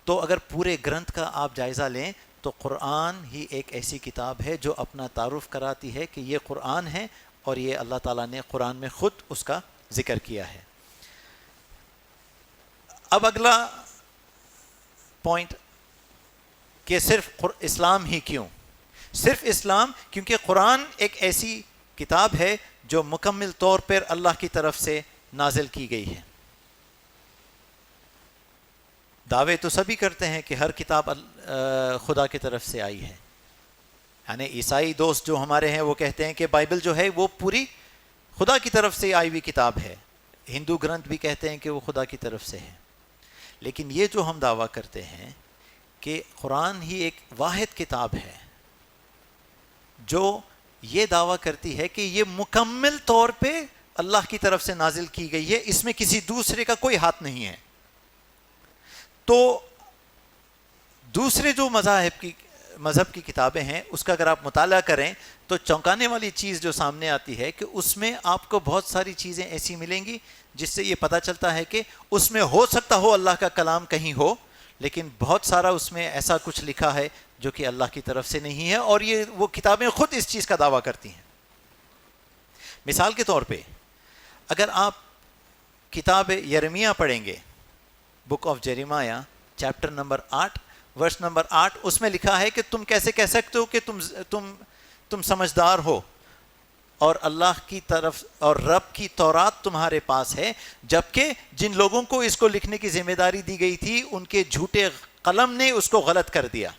تو اگر پورے گرنتھ کا آپ جائزہ لیں تو قرآن ہی ایک ایسی کتاب ہے جو اپنا تعارف کراتی ہے کہ یہ قرآن ہے، اور یہ اللہ تعالیٰ نے قرآن میں خود اس کا ذکر کیا ہے. اب اگلا پوائنٹ کہ صرف اسلام ہی کیوں؟ صرف اسلام کیونکہ قرآن ایک ایسی کتاب ہے جو مکمل طور پر اللہ کی طرف سے نازل کی گئی ہے. دعوے تو سبھی کرتے ہیں کہ ہر کتاب خدا کی طرف سے آئی ہے. یعنی عیسائی دوست جو ہمارے ہیں وہ کہتے ہیں کہ بائبل جو ہے وہ پوری خدا کی طرف سے آئی ہوئی کتاب ہے. ہندو گرنتھ بھی کہتے ہیں کہ وہ خدا کی طرف سے ہے. لیکن یہ جو ہم دعویٰ کرتے ہیں کہ قرآن ہی ایک واحد کتاب ہے جو یہ دعویٰ کرتی ہے کہ یہ مکمل طور پہ اللہ کی طرف سے نازل کی گئی ہے، اس میں کسی دوسرے کا کوئی ہاتھ نہیں ہے. تو دوسرے جو مذہب کی کتابیں ہیں اس کا اگر آپ مطالعہ کریں تو چونکانے والی چیز جو سامنے آتی ہے کہ اس میں آپ کو بہت ساری چیزیں ایسی ملیں گی جس سے یہ پتہ چلتا ہے کہ اس میں ہو سکتا ہو اللہ کا کلام کہیں ہو، لیکن بہت سارا اس میں ایسا کچھ لکھا ہے جو کہ اللہ کی طرف سے نہیں ہے، اور یہ وہ کتابیں خود اس چیز کا دعویٰ کرتی ہیں. مثال کے طور پہ اگر آپ کتاب یرمیہ پڑھیں گے، book of Jeremiah chapter number 8 verse number 8، اس میں لکھا ہے کہ تم کیسے کہہ سکتے ہو کہ تم سمجھدار ہو اور اللہ کی طرف اور رب کی تورات تمہارے پاس ہے، جبکہ جن لوگوں کو اس کو لکھنے کی ذمہ داری دی گئی تھی ان کے جھوٹے قلم نے اس کو غلط کر دیا.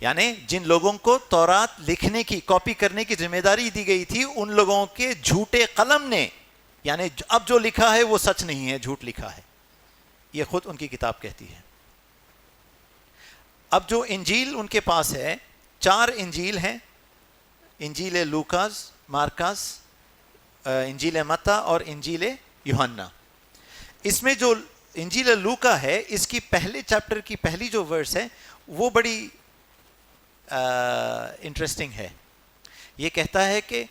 یعنی جن لوگوں کو تورات لکھنے کی کاپی کرنے کی ذمہ داری دی گئی تھی ان لوگوں کے جھوٹے قلم نے، یعنی اب جو لکھا ہے وہ سچ نہیں ہے، جھوٹ لکھا ہے. یہ خود ان کی کتاب کہتی ہے. اب جو انجیل ان کے پاس ہے، 4 انجیل ہیں، انجیل لوکاس، مارکاس، انجیل متی اور انجیل یوحنا. اس میں جو انجیل لوکا ہے اس کی پہلے چیپٹر کی پہلی جو ورس ہے وہ بڑی انٹرسٹنگ ہے. یہ کہتا ہے کہ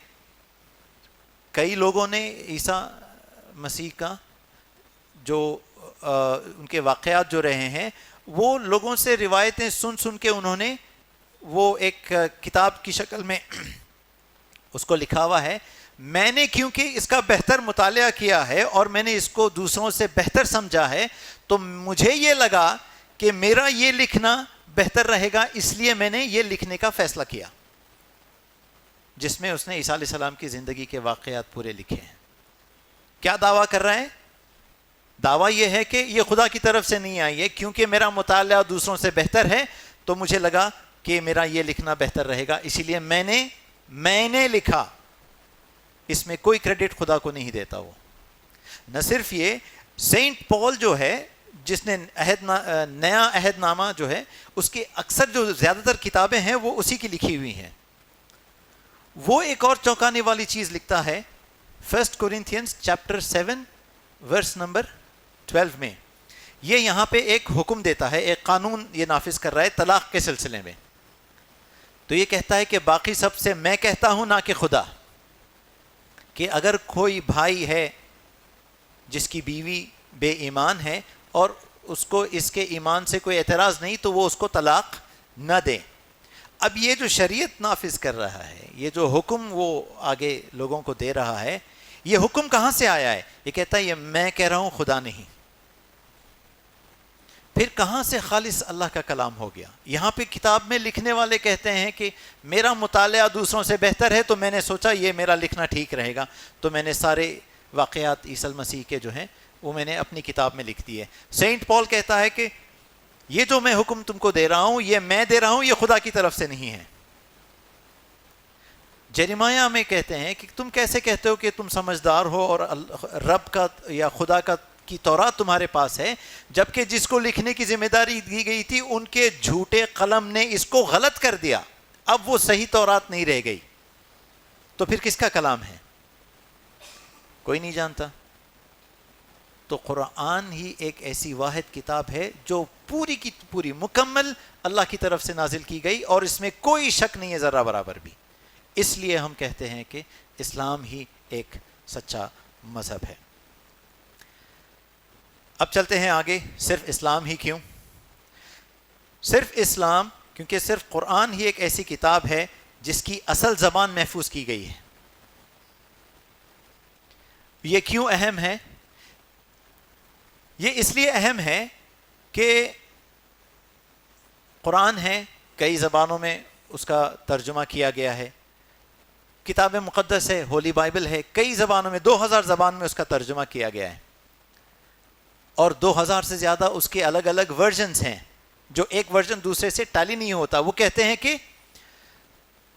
کئی لوگوں نے عیسیٰ مسیح کا جو ان کے واقعات جو رہے ہیں وہ لوگوں سے روایتیں سن کے انہوں نے وہ ایک کتاب کی شکل میں اس کو لکھا ہوا ہے. میں نے کیونکہ اس کا بہتر مطالعہ کیا ہے اور میں نے اس کو دوسروں سے بہتر سمجھا ہے تو مجھے یہ لگا کہ میرا یہ لکھنا بہتر رہے گا، اس لیے میں نے یہ لکھنے کا فیصلہ کیا، جس میں اس نے عیسیٰ علیہ السلام کی زندگی کے واقعات پورے لکھے ہیں. کیا دعویٰ کر رہے ہیں؟ دعویٰ یہ ہے کہ یہ خدا کی طرف سے نہیں آئی ہے، کیونکہ میرا مطالعہ دوسروں سے بہتر ہے تو مجھے لگا کہ میرا یہ لکھنا بہتر رہے گا، اسی لیے میں نے لکھا. اس میں کوئی کریڈٹ خدا کو نہیں دیتا. وہ نہ صرف یہ، سینٹ پال جو ہے جس نے نیا عہد نامہ جو ہے اس کی اکثر جو زیادہ تر کتابیں ہیں وہ اسی کی لکھی ہوئی ہیں. وہ ایک اور چونکانے والی چیز لکھتا ہے 1 کورنتھینز چیپٹر 7 ورس نمبر 12 میں. یہ یہاں پہ ایک حکم دیتا ہے، ایک قانون یہ نافذ کر رہا ہے طلاق کے سلسلے میں. تو یہ کہتا ہے کہ باقی سب سے میں کہتا ہوں نہ کہ خدا، کہ اگر کوئی بھائی ہے جس کی بیوی بے ایمان ہے اور اس کو اس کے ایمان سے کوئی اعتراض نہیں تو وہ اس کو طلاق نہ دے. اب یہ جو شریعت نافذ کر رہا ہے، یہ جو حکم وہ آگے لوگوں کو دے رہا ہے، یہ حکم کہاں سے آیا ہے؟ یہ کہتا ہے یہ میں کہہ رہا ہوں، خدا نہیں. پھر کہاں سے خالص اللہ کا کلام ہو گیا؟ یہاں پہ کتاب میں لکھنے والے کہتے ہیں کہ میرا مطالعہ دوسروں سے بہتر ہے تو میں نے سوچا یہ میرا لکھنا ٹھیک رہے گا، تو میں نے سارے واقعات عیسی مسیح کے جو ہیں وہ میں نے اپنی کتاب میں لکھ دی ہے. سینٹ پال کہتا ہے کہ یہ جو میں حکم تم کو دے رہا ہوں یہ میں دے رہا ہوں، یہ خدا کی طرف سے نہیں ہے. جیریمایہ میں کہتے ہیں کہ تم کیسے کہتے ہو کہ تم سمجھدار ہو اور رب کا یا خدا کا کی تورات تمہارے پاس ہے، جبکہ جس کو لکھنے کی ذمہ داری دی گئی تھی ان کے جھوٹے قلم نے اس کو غلط کر دیا. اب وہ صحیح تورات نہیں رہ گئی، تو پھر کس کا کلام ہے؟ کوئی نہیں جانتا. تو قرآن ہی ایک ایسی واحد کتاب ہے جو پوری کی پوری مکمل اللہ کی طرف سے نازل کی گئی اور اس میں کوئی شک نہیں ہے ذرہ برابر بھی. اس لیے ہم کہتے ہیں کہ اسلام ہی ایک سچا مذہب ہے. اب چلتے ہیں آگے. صرف اسلام ہی کیوں؟ صرف اسلام کیونکہ صرف قرآن ہی ایک ایسی کتاب ہے جس کی اصل زبان محفوظ کی گئی ہے. یہ کیوں اہم ہے؟ یہ اس لیے اہم ہے کہ قرآن ہے، کئی زبانوں میں اس کا ترجمہ کیا گیا ہے. کتاب مقدس ہے، ہولی بائبل ہے، کئی زبانوں میں 2000 زبان میں اس کا ترجمہ کیا گیا ہے، اور 2000 سے زیادہ اس کے الگ الگ ورژنز ہیں جو ایک ورژن دوسرے سے ٹیلی نہیں ہوتا. وہ کہتے ہیں کہ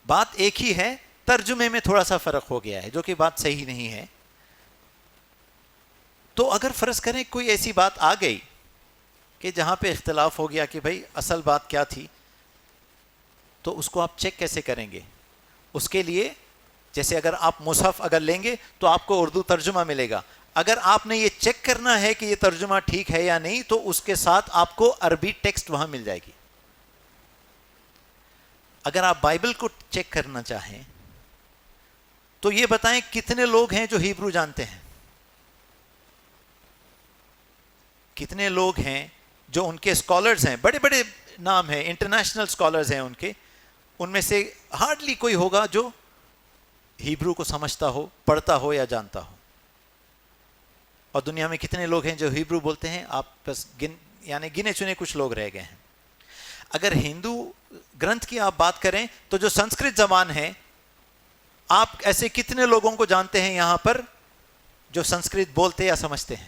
بات ایک ہی ہے، ترجمے میں تھوڑا سا فرق ہو گیا ہے، جو کہ بات صحیح نہیں ہے. تو اگر فرض کریں کوئی ایسی بات آ گئی کہ جہاں پہ اختلاف ہو گیا کہ بھائی اصل بات کیا تھی، تو اس کو آپ چیک کیسے کریں گے؟ اس کے لیے جیسے اگر آپ مصحف اگر لیں گے تو آپ کو اردو ترجمہ ملے گا. اگر آپ نے یہ چیک کرنا ہے کہ یہ ترجمہ ٹھیک ہے یا نہیں تو اس کے ساتھ آپ کو عربی ٹیکسٹ وہاں مل جائے گی. اگر آپ بائبل کو چیک کرنا چاہیں تو یہ بتائیں کتنے لوگ ہیں جو ہیبرو جانتے ہیں؟ کتنے لوگ ہیں جو ان کے اسکالرز ہیں، بڑے بڑے نام ہیں، انٹرنیشنل اسکالرز ہیں ان کے، ان میں سے ہارڈلی کوئی ہوگا جو ہیبرو کو سمجھتا ہو، پڑھتا ہو یا جانتا ہو. اور دنیا میں کتنے لوگ ہیں جو ہیبرو بولتے ہیں؟ آپ بس گنے چنے کچھ لوگ رہ گئے ہیں. اگر ہندو گرنتھ کی آپ بات کریں تو جو سنسکرت زبان ہے، آپ ایسے کتنے لوگوں کو جانتے ہیں یہاں پر جو سنسکرت بولتے یا سمجھتے ہیں؟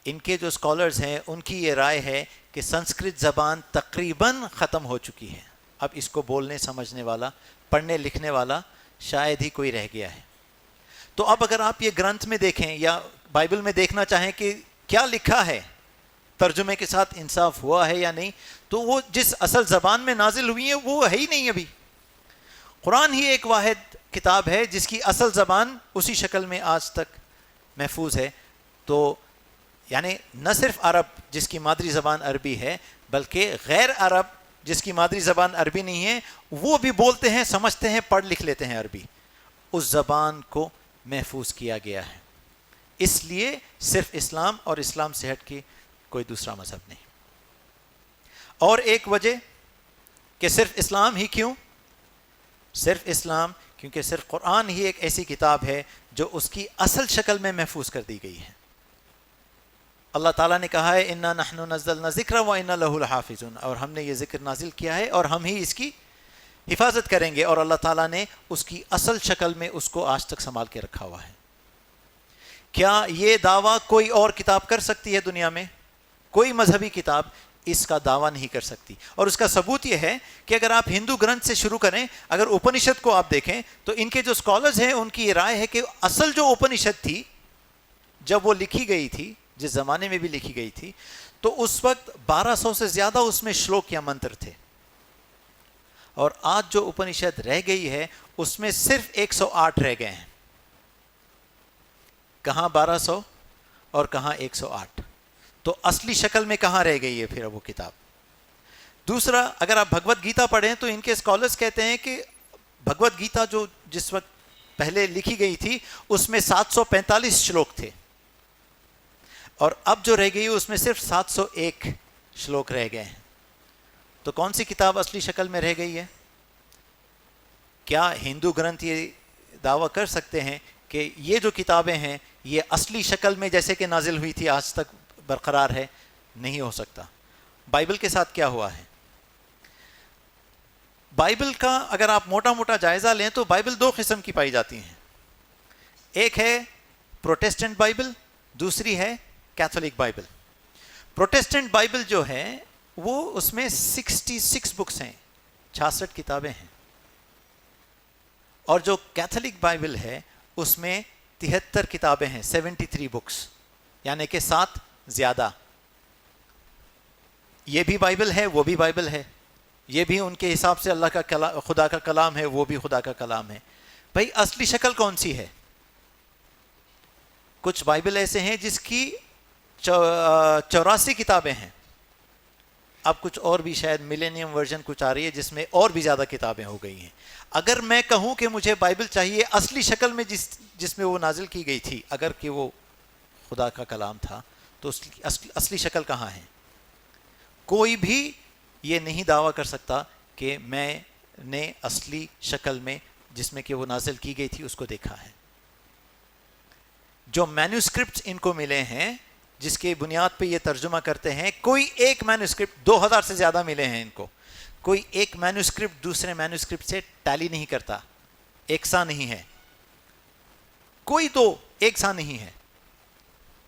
ان کے جو اسکالرز ہیں ان کی یہ رائے ہے کہ سنسکرت زبان تقریباً ختم ہو چکی ہے. اب اس کو بولنے سمجھنے والا، پڑھنے لکھنے والا شاید ہی کوئی رہ گیا ہے. تو اب اگر آپ یہ گرنتھ میں دیکھیں یا بائبل میں دیکھنا چاہیں کہ کیا لکھا ہے، ترجمے کے ساتھ انصاف ہوا ہے یا نہیں، تو وہ جس اصل زبان میں نازل ہوئی ہے وہ ہے ہی نہیں. ابھی قرآن ہی ایک واحد کتاب ہے جس کی اصل زبان اسی شکل میں آج تک محفوظ ہے. تو یعنی نہ صرف عرب جس کی مادری زبان عربی ہے، بلکہ غیر عرب جس کی مادری زبان عربی نہیں ہے وہ بھی بولتے ہیں، سمجھتے ہیں، پڑھ لکھ لیتے ہیں عربی. اس زبان کو محفوظ کیا گیا ہے. اس لیے صرف اسلام اور اسلام سے ہٹ کے کوئی دوسرا مذہب نہیں. اور ایک وجہ کہ صرف اسلام ہی کیوں؟ صرف اسلام کیونکہ صرف قرآن ہی ایک ایسی کتاب ہے جو اس کی اصل شکل میں محفوظ کر دی گئی ہے. اللہ تعالیٰ نے کہا ہے انا نحن نزلنا ذکر و انا لہ لحافظون، اور ہم نے یہ ذکر نازل کیا ہے اور ہم ہی اس کی حفاظت کریں گے. اور اللہ تعالیٰ نے اس کی اصل شکل میں اس کو آج تک سنبھال کے رکھا ہوا ہے. کیا یہ دعویٰ کوئی اور کتاب کر سکتی ہے دنیا میں؟ کوئی مذہبی کتاب اس کا دعویٰ نہیں کر سکتی. اور اس کا ثبوت یہ ہے کہ اگر آپ ہندو گرنتھ سے شروع کریں، اگر اپنشد کو آپ دیکھیں تو ان کے جو اسکالرز ہیں ان کی یہ رائے ہے کہ اصل جو اپنشد تھی جب وہ لکھی گئی تھی، جس زمانے میں بھی لکھی گئی تھی، تو اس وقت 1200 سے زیادہ اس میں شلوک یا منتر تھے. اور آج جو اپنشد رہ گئی ہے اس میں صرف 108 رہ گئے ہیں. کہاں 1200 اور کہاں 108؟ تو اصلی شکل میں کہاں رہ گئی ہے پھر وہ کتاب؟ دوسرا، اگر آپ بھگوت گیتا پڑھیں تو ان کے اسکالرز کہتے ہیں کہ بھگوت گیتا جو جس وقت پہلے لکھی گئی تھی اس میں 745 شلوک تھے، اور اب جو رہ گئی ہے اس میں صرف 701 شلوک رہ گئے ہیں. تو کون سی کتاب اصلی شکل میں رہ گئی ہے؟ کیا ہندو گرنتھ یہ دعویٰ کر سکتے ہیں کہ یہ جو کتابیں ہیں یہ اصلی شکل میں جیسے کہ نازل ہوئی تھی آج تک برقرار ہے؟ نہیں ہو سکتا. بائبل کے ساتھ کیا ہوا ہے؟ بائبل کا اگر آپ موٹا موٹا جائزہ لیں تو بائبل دو قسم کی پائی جاتی ہیں. ایک ہے پروٹیسٹنٹ بائبل، دوسری ہے کیتھولک بائبل. پروٹیسٹنٹ بائبل جو ہے وہ اس میں 66 بکس ہیں، 66 کتابیں ہیں. اور جو کیتھولک بائبل ہے اس میں 73 کتابیں ہیں، 73 بکس، یعنی کہ 7 زیادہ. یہ بھی بائبل ہے، وہ بھی بائبل ہے. یہ بھی ان کے حساب سے اللہ کا کلام، خدا کا کلام ہے، وہ بھی خدا کا کلام ہے. بھائی اصلی شکل کون سی ہے؟ کچھ بائبل ایسے ہیں جس کی 84 کتابیں ہیں. اب کچھ اور بھی شاید ملینیم ورژن کچھ آ رہی ہے جس میں اور بھی زیادہ کتابیں ہو گئی ہیں. اگر میں کہوں کہ مجھے بائبل چاہیے اصلی شکل میں جس میں وہ نازل کی گئی تھی، اگر کہ وہ خدا کا کلام تھا، تو اس کی اصلی شکل کہاں ہے؟ کوئی بھی یہ نہیں دعویٰ کر سکتا کہ میں نے اصلی شکل میں جس میں کہ وہ نازل کی گئی تھی اس کو دیکھا ہے. جو مینوسکرپٹس ان کو ملے ہیں جس کے بنیاد پہ یہ ترجمہ کرتے ہیں، کوئی ایک مینوسکرپٹ، 2000 سے زیادہ ملے ہیں ان کو، کوئی ایک مینوسکرپٹ دوسرے مینوسکرپٹ سے ٹیلی نہیں کرتا، ایک سا نہیں ہے. کوئی دو ایک سا نہیں ہے.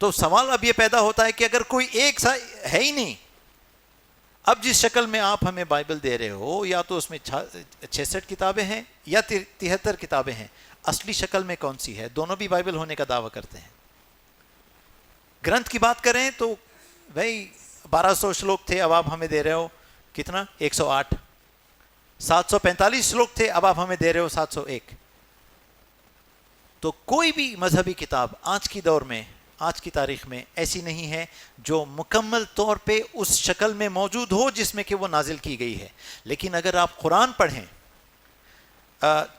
تو سوال اب یہ پیدا ہوتا ہے کہ اگر کوئی ایک سا ہے ہی نہیں، اب جس شکل میں آپ ہمیں بائبل دے رہے ہو، یا تو اس میں 66 کتابیں ہیں یا 73 کتابیں ہیں، اصلی شکل میں کون سی ہے؟ دونوں بھی بائبل ہونے کا دعویٰ کرتے ہیں. گرنتھ کی بات کریں تو بھائی 1200 شلوک تھے، اب آپ ہمیں دے رہے ہو کتنا؟ 108. 745 لوگ تھے, اب آپ ہمیں دے رہے ہو 701. تو کوئی بھی مذہبی کتاب آج کی دور میں, آج کی تاریخ میں ایسی نہیں ہے جو مکمل طور پہ اس شکل میں موجود ہو جس میں کہ وہ نازل کی گئی ہے. لیکن اگر آپ قرآن پڑھیں,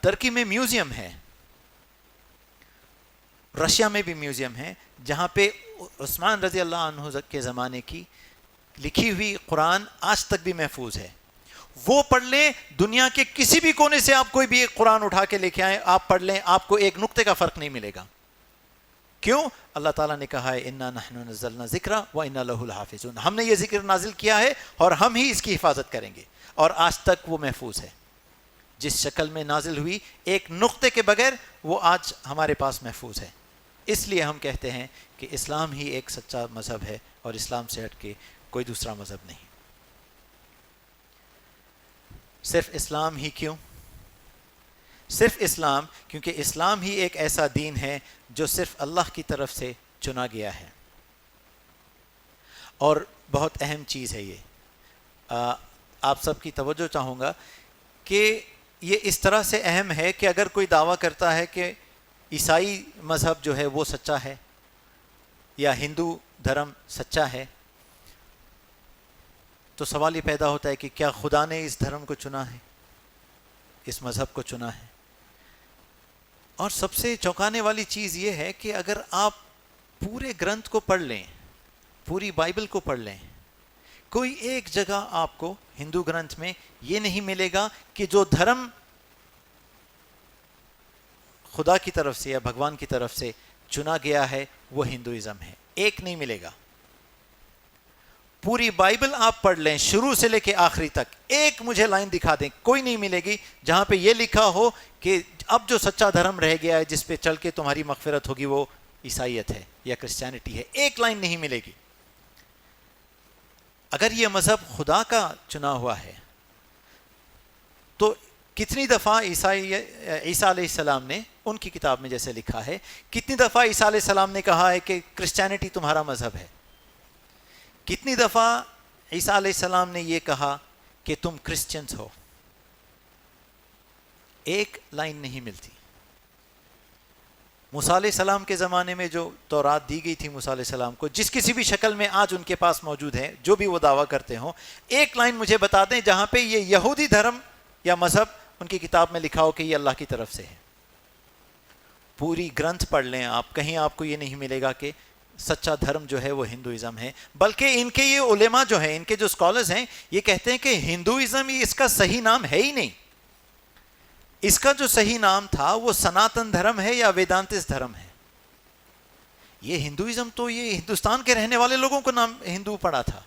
ترکی میں میوزیم ہے, رشیا میں بھی میوزیم ہے, جہاں پہ عثمان رضی اللہ عنہ کے زمانے کی لکھی ہوئی قرآن آج تک بھی محفوظ ہے. وہ پڑھ لیں, دنیا کے کسی بھی کونے سے آپ کوئی بھی ایک قرآن اٹھا کے لے کے آئیں, آپ پڑھ لیں, آپ کو ایک نقطے کا فرق نہیں ملے گا. کیوں؟ اللہ تعالیٰ نے کہا ہے انا نحن نزلنا ذکر و انا لہ لحافظون, ہم نے یہ ذکر نازل کیا ہے اور ہم ہی اس کی حفاظت کریں گے. اور آج تک وہ محفوظ ہے, جس شکل میں نازل ہوئی ایک نقطے کے بغیر وہ آج ہمارے پاس محفوظ ہے. اس لیے ہم کہتے ہیں کہ اسلام ہی ایک سچا مذہب ہے اور اسلام سے ہٹ کے کوئی دوسرا مذہب نہیں. صرف اسلام ہی کیوں؟ صرف اسلام کیونکہ اسلام ہی ایک ایسا دین ہے جو صرف اللہ کی طرف سے چنا گیا ہے. اور بہت اہم چیز ہے یہ, آپ سب کی توجہ چاہوں گا کہ یہ اس طرح سے اہم ہے کہ اگر کوئی دعویٰ کرتا ہے کہ عیسائی مذہب جو ہے وہ سچا ہے یا ہندو دھرم سچا ہے, تو سوال یہ پیدا ہوتا ہے کہ کیا خدا نے اس دھرم کو چنا ہے, اس مذہب کو چنا ہے؟ اور سب سے چونکانے والی چیز یہ ہے کہ اگر آپ پورے گرنتھ کو پڑھ لیں, پوری بائبل کو پڑھ لیں, کوئی ایک جگہ آپ کو ہندو گرنتھ میں یہ نہیں ملے گا کہ جو دھرم خدا کی طرف سے یا بھگوان کی طرف سے چنا گیا ہے وہ ہندوازم ہے. ایک نہیں ملے گا. پوری بائبل آپ پڑھ لیں شروع سے لے کے آخری تک, ایک مجھے لائن دکھا دیں, کوئی نہیں ملے گی جہاں پہ یہ لکھا ہو کہ اب جو سچا دھرم رہ گیا ہے جس پہ چل کے تمہاری مغفرت ہوگی وہ عیسائیت ہے یا کرسچینٹی ہے. ایک لائن نہیں ملے گی. اگر یہ مذہب خدا کا چنا ہوا ہے تو کتنی دفعہ عیسیٰ علیہ السلام نے ان کی کتاب میں جیسے لکھا ہے, کتنی دفعہ عیسیٰ علیہ السلام نے کہا ہے کہ کرسچینٹی تمہارا مذہب ہے, کتنی دفعہ عیسیٰ علیہ السلام نے یہ کہا کہ تم کرسچنز ہو. ایک لائن نہیں ملتی. موسیٰ علیہ السلام کے زمانے میں جو تورات دی گئی تھی موسیٰ علیہ السلام کو, جس کسی بھی شکل میں آج ان کے پاس موجود ہے, جو بھی وہ دعویٰ کرتے ہوں, ایک لائن مجھے بتا دیں جہاں پہ یہ یہودی دھرم یا مذہب ان کی کتاب میں لکھا ہو کہ یہ اللہ کی طرف سے ہے. پوری گرنتھ پڑھ لیں آپ, کہیں آپ کو یہ نہیں ملے گا کہ سچا دھرم جو ہے وہ ہندوازم ہے. بلکہ ان کے یہ علماء جو ہیں, ان کے جو اسکالرز ہیں, یہ کہتے ہیں کہ ہندوازم اس کا صحیح نام ہے ہی نہیں. اس کا جو صحیح نام تھا وہ سناتن دھرم ہے یا ویدانتس دھرم ہے. یہ ہندوازم تو یہ ہندوستان کے رہنے والے لوگوں کو نام ہندو پڑا تھا,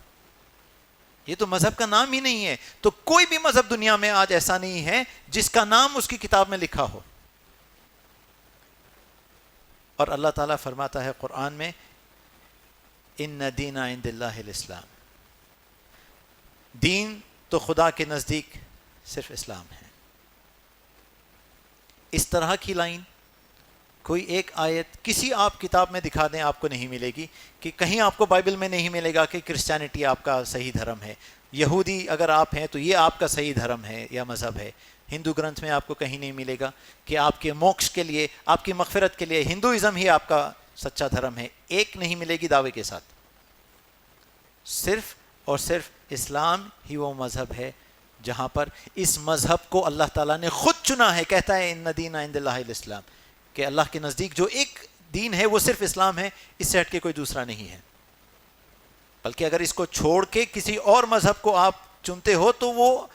یہ تو مذہب کا نام ہی نہیں ہے. تو کوئی بھی مذہب دنیا میں آج ایسا نہیں ہے جس کا نام اس کی کتاب میں لکھا ہو. اور اللہ تعالیٰ فرماتا ہے قرآن میں ان دین عند اللہ الاسلام, دین تو خدا کے نزدیک صرف اسلام ہے. اس طرح کی لائن کوئی ایک آیت کسی آپ کتاب میں دکھا دیں آپ کو نہیں ملے گی, کہ کہیں آپ کو بائبل میں نہیں ملے گا کہ کرسچینٹی آپ کا صحیح دھرم ہے, یہودی اگر آپ ہیں تو یہ آپ کا صحیح دھرم ہے یا مذہب ہے. ہندو گرنتھ میں آپ کو کہیں نہیں ملے گا کہ آپ کے موکش کے لیے, آپ کی مغفرت کے لیے ہندوازم ہی آپ کا سچا دھرم ہے. ایک نہیں ملے گی دعوے کے ساتھ. صرف اور صرف اسلام ہی وہ مذہب ہے جہاں پر اس مذہب کو اللہ تعالیٰ نے خود چنا ہے. کہتا ہے ان دین عند اللہ الاسلام, کہ اللہ کے نزدیک جو ایک دین ہے وہ صرف اسلام ہے, اس سے ہٹ کے کوئی دوسرا نہیں ہے. بلکہ اگر اس کو چھوڑ کے کسی اور مذہب کو آپ چنتے ہو تو وہ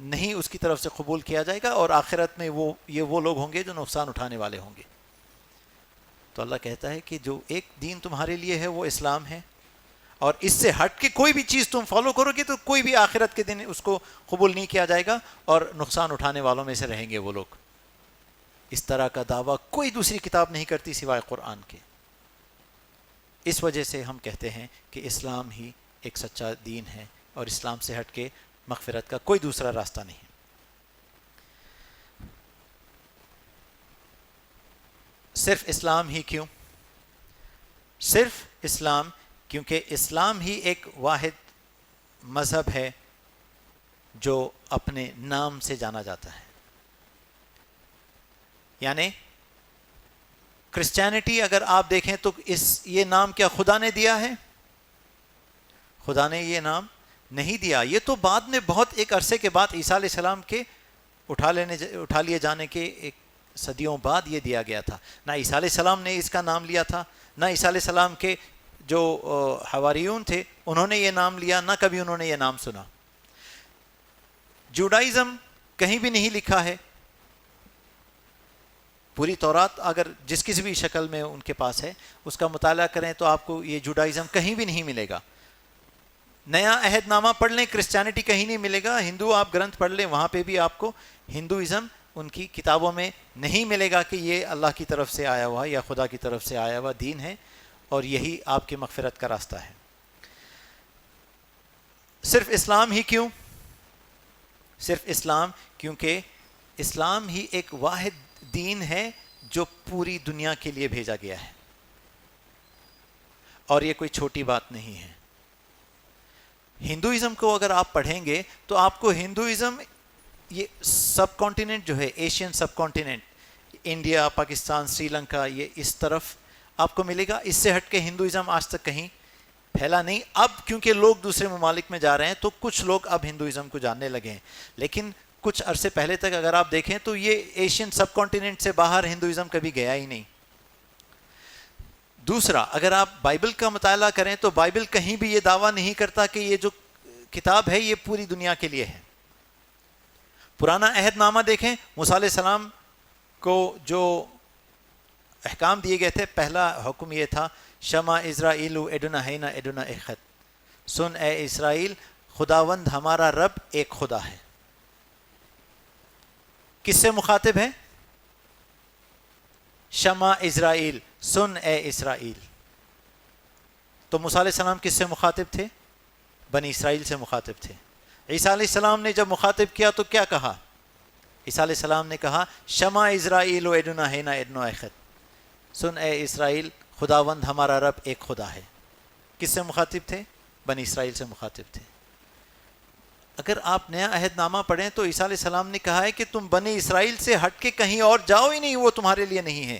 نہیں اس کی طرف سے قبول کیا جائے گا, اور آخرت میں وہ لوگ ہوں گے جو نقصان اٹھانے والے ہوں گے. تو اللہ کہتا ہے کہ جو ایک دین تمہارے لیے ہے وہ اسلام ہے, اور اس سے ہٹ کے کوئی بھی چیز تم فالو کرو گے تو کوئی بھی آخرت کے دن اس کو قبول نہیں کیا جائے گا, اور نقصان اٹھانے والوں میں سے رہیں گے وہ لوگ. اس طرح کا دعویٰ کوئی دوسری کتاب نہیں کرتی سوائے قرآن کے. اس وجہ سے ہم کہتے ہیں کہ اسلام ہی ایک سچا دین ہے, اور اسلام سے ہٹ کے مغفرت کا کوئی دوسرا راستہ نہیں. صرف اسلام ہی کیوں؟ صرف اسلام کیونکہ اسلام ہی ایک واحد مذہب ہے جو اپنے نام سے جانا جاتا ہے. یعنی کرسچینٹی اگر آپ دیکھیں تو یہ نام کیا خدا نے دیا ہے؟ خدا نے یہ نام نہیں دیا. یہ تو بعد میں بہت ایک عرصے کے بعد عیسیٰ علیہ السلام کے اٹھا لیے جانے کے ایک صدیوں بعد یہ دیا گیا تھا. نہ عیسیٰ علیہ السلام نے اس کا نام لیا تھا، نہ عیسیٰ علیہ السلام کے جو حواریون تھے انہوں نے یہ نام لیا، نہ کبھی انہوں نے یہ نام سنا. جوڈائزم کہیں بھی نہیں لکھا ہے. پوری تورات اگر جس کسی بھی شکل میں ان کے پاس ہے اس کا مطالعہ کریں تو آپ کو یہ جوڈائزم کہیں بھی نہیں ملے گا. نیا عہد نامہ پڑھ لیں، کرسچینٹی کہیں نہیں ملے گا. ہندو آپ گرنتھ پڑھ لیں، وہاں پہ بھی آپ کو ہندوازم ان کی کتابوں میں نہیں ملے گا کہ یہ اللہ کی طرف سے آیا ہوا یا خدا کی طرف سے آیا ہوا دین ہے اور یہی آپ کی مغفرت کا راستہ ہے. صرف اسلام ہی کیوں؟ صرف اسلام کیونکہ اسلام ہی ایک واحد دین ہے جو پوری دنیا کے لیے بھیجا گیا ہے، اور یہ کوئی چھوٹی بات نہیں ہے. ہندوازم کو اگر آپ پڑھیں گے تو آپ کو ہندوازم یہ سب کانٹیننٹ جو ہے، ایشین سب کانٹیننٹ، انڈیا، پاکستان، سری لنکا، یہ اس طرف آپ کو ملے گا. اس سے ہٹ کے ہندوازم آج تک کہیں پھیلا نہیں. اب کیونکہ لوگ دوسرے ممالک میں جا رہے ہیں تو کچھ لوگ اب ہندوازم کو جاننے لگے ہیں، لیکن کچھ عرصے پہلے تک اگر آپ دیکھیں تو یہ ایشین سب کانٹیننٹ سے باہر ہندوازم کبھی گیا ہی نہیں. دوسرا، اگر آپ بائبل کا مطالعہ کریں تو بائبل کہیں بھی یہ دعویٰ نہیں کرتا کہ یہ جو کتاب ہے یہ پوری دنیا کے لیے ہے. پرانا عہد نامہ دیکھیں، موسیٰ علیہ السلام کو جو احکام دیے گئے تھے، پہلا حکم یہ تھا شمع اسرائیل ایڈونا ہینا ایڈونا ایخت، سن اے اسرائیل خداوند ہمارا رب ایک خدا ہے. کس سے مخاطب ہے؟ شمع اسرائیل، سن اے اسرائیل. تو موسیٰ علیہ السلام کس سے مخاطب تھے؟ بنی اسرائیل سے مخاطب تھے. عیسیٰ علیہ السلام نے جب مخاطب کیا تو کیا کہا؟ عیسیٰ علیہ السلام نے کہا شمع اسرائیل ایڈونا ہینا ایڈونا ایخت، سن اے اسرائیل خداوند ہمارا رب ایک خدا ہے. کس سے مخاطب تھے؟ بنی اسرائیل سے مخاطب تھے. اگر آپ نیا عہد نامہ پڑھیں تو عیسیٰ علیہ السلام نے کہا ہے کہ تم بنی اسرائیل سے ہٹ کے کہیں اور جاؤ ہی نہیں، وہ تمہارے لیے نہیں ہے.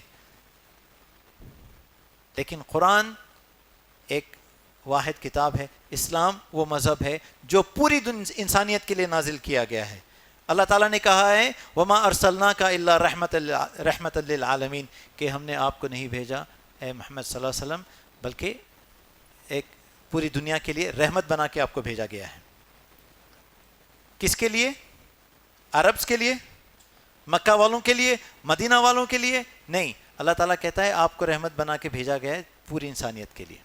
لیکن قرآن ایک واحد کتاب ہے. اسلام وہ مذہب ہے جو پوری انسانیت کے لیے نازل کیا گیا ہے. اللہ تعالیٰ نے کہا ہے وما ارسلناک الا رحمت للعالمین، کہ ہم نے آپ کو نہیں بھیجا اے محمد صلی اللہ علیہ وسلم بلکہ ایک پوری دنیا کے لیے رحمت بنا کے آپ کو بھیجا گیا ہے. کس کے لیے؟ عربس کے لیے، مکہ والوں کے لیے، مدینہ والوں کے لیے نہیں. اللہ تعالیٰ کہتا ہے آپ کو رحمت بنا کے بھیجا گیا ہے پوری انسانیت کے لیے.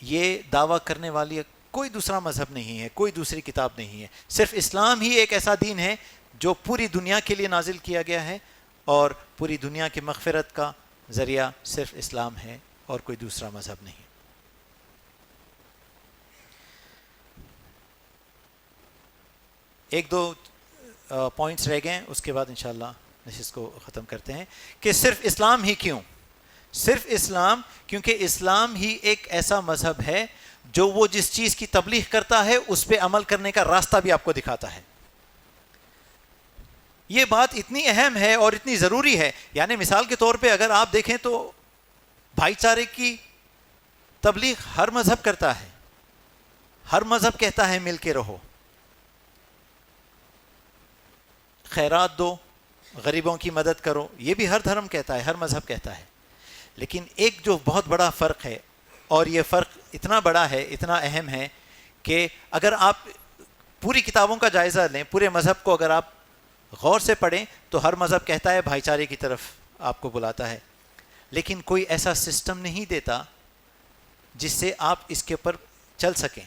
یہ دعویٰ کرنے والی کوئی دوسرا مذہب نہیں ہے، کوئی دوسری کتاب نہیں ہے. صرف اسلام ہی ایک ایسا دین ہے جو پوری دنیا کے لیے نازل کیا گیا ہے، اور پوری دنیا کی مغفرت کا ذریعہ صرف اسلام ہے اور کوئی دوسرا مذہب نہیں. ایک دو پوائنٹس رہ گئے، اس کے بعد انشاءاللہ نشست کو ختم کرتے ہیں. کہ صرف اسلام ہی کیوں؟ صرف اسلام کیونکہ اسلام ہی ایک ایسا مذہب ہے جو وہ جس چیز کی تبلیغ کرتا ہے اس پہ عمل کرنے کا راستہ بھی آپ کو دکھاتا ہے. یہ بات اتنی اہم ہے اور اتنی ضروری ہے. یعنی مثال کے طور پہ اگر آپ دیکھیں تو بھائی چارے کی تبلیغ ہر مذہب کرتا ہے. ہر مذہب کہتا ہے مل کے رہو، خیرات دو، غریبوں کی مدد کرو، یہ بھی ہر دھرم کہتا ہے، ہر مذہب کہتا ہے. لیکن ایک جو بہت بڑا فرق ہے، اور یہ فرق اتنا بڑا ہے، اتنا اہم ہے کہ اگر آپ پوری کتابوں کا جائزہ لیں، پورے مذہب کو اگر آپ غور سے پڑھیں تو ہر مذہب کہتا ہے بھائی چارے کی طرف آپ کو بلاتا ہے، لیکن کوئی ایسا سسٹم نہیں دیتا جس سے آپ اس کے اوپر چل سکیں.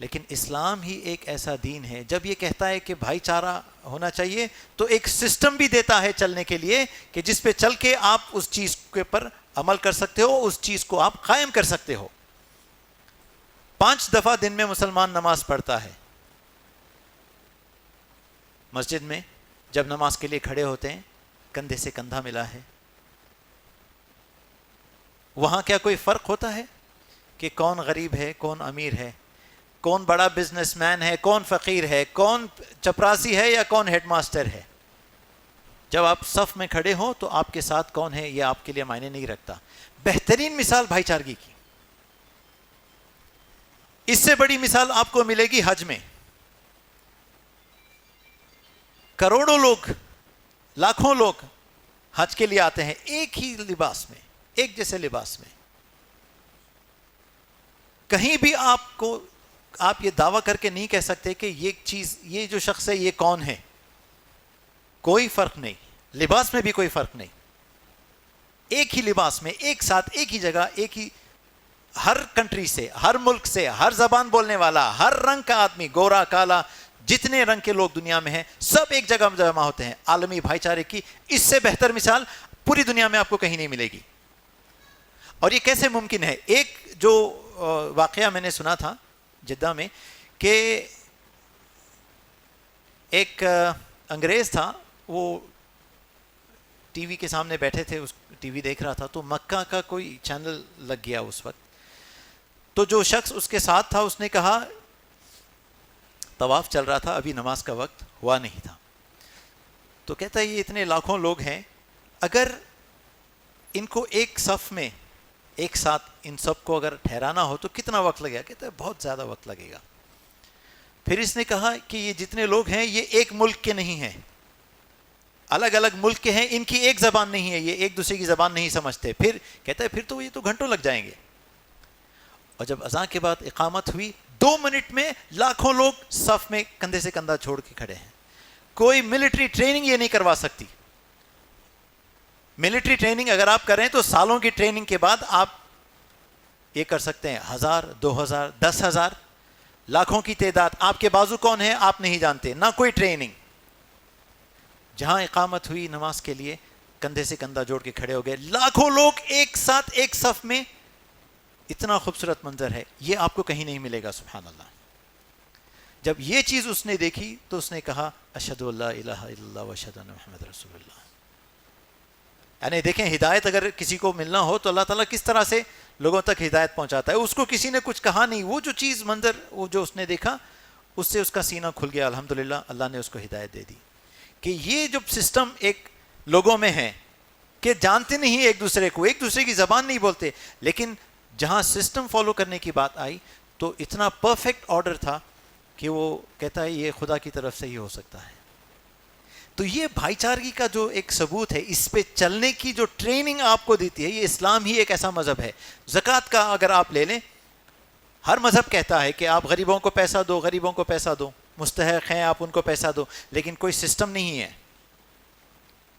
لیکن اسلام ہی ایک ایسا دین ہے جب یہ کہتا ہے کہ بھائی چارہ ہونا چاہیے تو ایک سسٹم بھی دیتا ہے چلنے کے لیے کہ جس پہ چل کے آپ اس چیز کے پر عمل کر سکتے ہو، اس چیز کو آپ قائم کر سکتے ہو. 5 دفعہ دن میں مسلمان نماز پڑھتا ہے. مسجد میں جب نماز کے لیے کھڑے ہوتے ہیں کندھے سے کندھا ملا ہے. وہاں کیا کوئی فرق ہوتا ہے کہ کون غریب ہے کون امیر ہے؟ کون بڑا بزنس مین ہے، کون فقیر ہے، کون چپراسی ہے یا کون ہیڈ ماسٹر ہے. جب آپ صف میں کھڑے ہوں تو آپ کے ساتھ کون ہے یہ آپ کے لیے معنی نہیں رکھتا. بہترین مثال بھائی چارگی کی. اس سے بڑی مثال آپ کو ملے گی حج میں. کروڑوں لوگ، لاکھوں لوگ حج کے لیے آتے ہیں ایک ہی لباس میں، ایک جیسے لباس میں. کہیں بھی آپ یہ دعویٰ کر کے نہیں کہہ سکتے کہ یہ چیز، یہ جو شخص ہے یہ کون ہے. کوئی فرق نہیں، لباس میں بھی کوئی فرق نہیں. ایک ہی لباس میں، ایک ساتھ، ایک ہی جگہ، ایک ہی، ہر کنٹری سے، ہر ملک سے، ہر زبان بولنے والا، ہر رنگ کا آدمی، گورا کالا، جتنے رنگ کے لوگ دنیا میں ہیں سب ایک جگہ جمع ہوتے ہیں. عالمی بھائی چارے کی اس سے بہتر مثال پوری دنیا میں آپ کو کہیں نہیں ملے گی. اور یہ کیسے ممکن ہے؟ ایک جو واقعہ میں نے سنا تھا جدہ میں، کہ ایک انگریز تھا، وہ ٹی وی کے سامنے بیٹھے تھے، اس ٹی وی دیکھ رہا تھا، تو مکہ کا کوئی چینل لگ گیا اس وقت. تو جو شخص اس کے ساتھ تھا اس نے کہا، طواف چل رہا تھا، ابھی نماز کا وقت ہوا نہیں تھا، تو کہتا ہے یہ اتنے لاکھوں لوگ ہیں، اگر ان کو ایک صف میں ایک ساتھ ان سب کو اگر ٹھہرانا ہو تو کتنا وقت لگے گا؟ کہتا ہے بہت زیادہ وقت لگے گا. پھر اس نے کہا کہ یہ جتنے لوگ ہیں یہ ایک ملک کے نہیں ہیں، الگ الگ ملک کے ہیں، ان کی ایک زبان نہیں ہے، یہ ایک دوسرے کی زبان نہیں سمجھتے. پھر کہتا ہے پھر تو یہ تو گھنٹوں لگ جائیں گے. اور جب اذان کے بعد اقامت ہوئی، 2 منٹ میں لاکھوں لوگ صف میں کندھے سے کندھا چھوڑ کے کھڑے ہیں. کوئی ملٹری ٹریننگ یہ نہیں کروا سکتی. ملٹری ٹریننگ اگر آپ کریں تو سالوں کی ٹریننگ کے بعد آپ یہ کر سکتے ہیں. 1000، 2000، 10,000، لاکھوں کی تعداد. آپ کے بازو کون ہے آپ نہیں جانتے، نہ کوئی ٹریننگ. جہاں اقامت ہوئی نماز کے لیے، کندھے سے کندھا جوڑ کے کھڑے ہو گئے لاکھوں لوگ ایک ساتھ ایک صف میں. اتنا خوبصورت منظر ہے، یہ آپ کو کہیں نہیں ملے گا. سبحان اللہ. جب یہ چیز اس نے دیکھی تو اس نے کہا اشہد ان لا الہ الا اللہ واشہد ان محمد رسول اللہ. یعنی دیکھیں، ہدایت اگر کسی کو ملنا ہو تو اللہ تعالیٰ کس طرح سے لوگوں تک ہدایت پہنچاتا ہے. اس کو کسی نے کچھ کہا نہیں، وہ جو چیز، منظر، وہ جو اس نے دیکھا، اس سے اس کا سینہ کھل گیا. الحمدللہ اللہ نے اس کو ہدایت دے دی. کہ یہ جو سسٹم ایک لوگوں میں ہے کہ جانتے نہیں ایک دوسرے کو، ایک دوسرے کی زبان نہیں بولتے، لیکن جہاں سسٹم فالو کرنے کی بات آئی تو اتنا پرفیکٹ آرڈر تھا کہ وہ کہتا ہے یہ خدا کی طرف سے ہی ہو سکتا ہے. تو یہ بھائی چارگی کا جو ایک ثبوت ہے، اس پہ چلنے کی جو ٹریننگ آپ کو دیتی ہے، یہ اسلام ہی ایک ایسا مذہب ہے. زکوٰۃ کا اگر آپ لے لیں، ہر مذہب کہتا ہے کہ آپ غریبوں کو پیسہ دو، غریبوں کو پیسہ دو، مستحق ہیں آپ ان کو پیسہ دو، لیکن کوئی سسٹم نہیں ہے.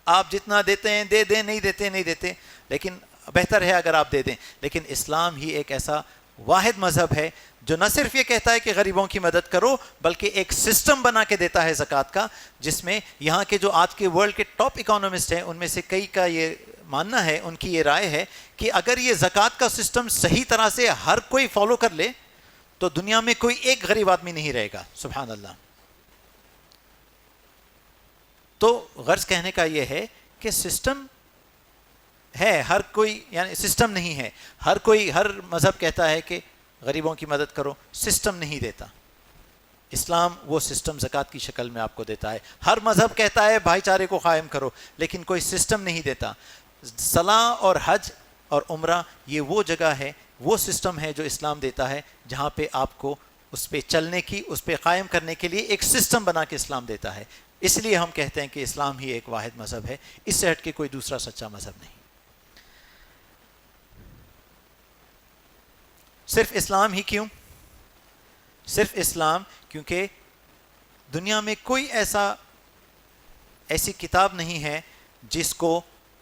آپ جتنا دیتے ہیں دے دیں، نہیں دیتے نہیں دیتے، لیکن بہتر ہے اگر آپ دے دیں. لیکن اسلام ہی ایک ایسا واحد مذہب ہے جو نہ صرف یہ کہتا ہے کہ غریبوں کی مدد کرو، بلکہ ایک سسٹم بنا کے دیتا ہے زکوٰۃ کا، جس میں یہاں کے جو آج کے ورلڈ کے ٹاپ اکانومسٹ ہیں ان میں سے کئی کا یہ ماننا ہے، ان کی یہ رائے ہے کہ اگر یہ زکوٰۃ کا سسٹم صحیح طرح سے ہر کوئی فالو کر لے تو دنیا میں کوئی ایک غریب آدمی نہیں رہے گا. سبحان اللہ. تو غرض کہنے کا یہ ہے کہ سسٹم ہے، ہر کوئی، یعنی سسٹم نہیں ہے. ہر کوئی، ہر مذہب کہتا ہے کہ غریبوں کی مدد کرو، سسٹم نہیں دیتا. اسلام وہ سسٹم زکوٰۃ کی شکل میں آپ کو دیتا ہے. ہر مذہب کہتا ہے بھائی چارے کو قائم کرو، لیکن کوئی سسٹم نہیں دیتا. صلاح اور حج اور عمرہ یہ وہ جگہ ہے، وہ سسٹم ہے جو اسلام دیتا ہے، جہاں پہ آپ کو اس پہ چلنے کی، اس پہ قائم کرنے کے لیے ایک سسٹم بنا کے اسلام دیتا ہے. اس لیے ہم کہتے ہیں کہ اسلام ہی ایک واحد مذہب ہے، اس سے ہٹ کے کوئی دوسرا سچا مذہب نہیں. صرف اسلام ہی کیوں؟ صرف اسلام کیونکہ دنیا میں کوئی ایسی کتاب نہیں ہے جس کو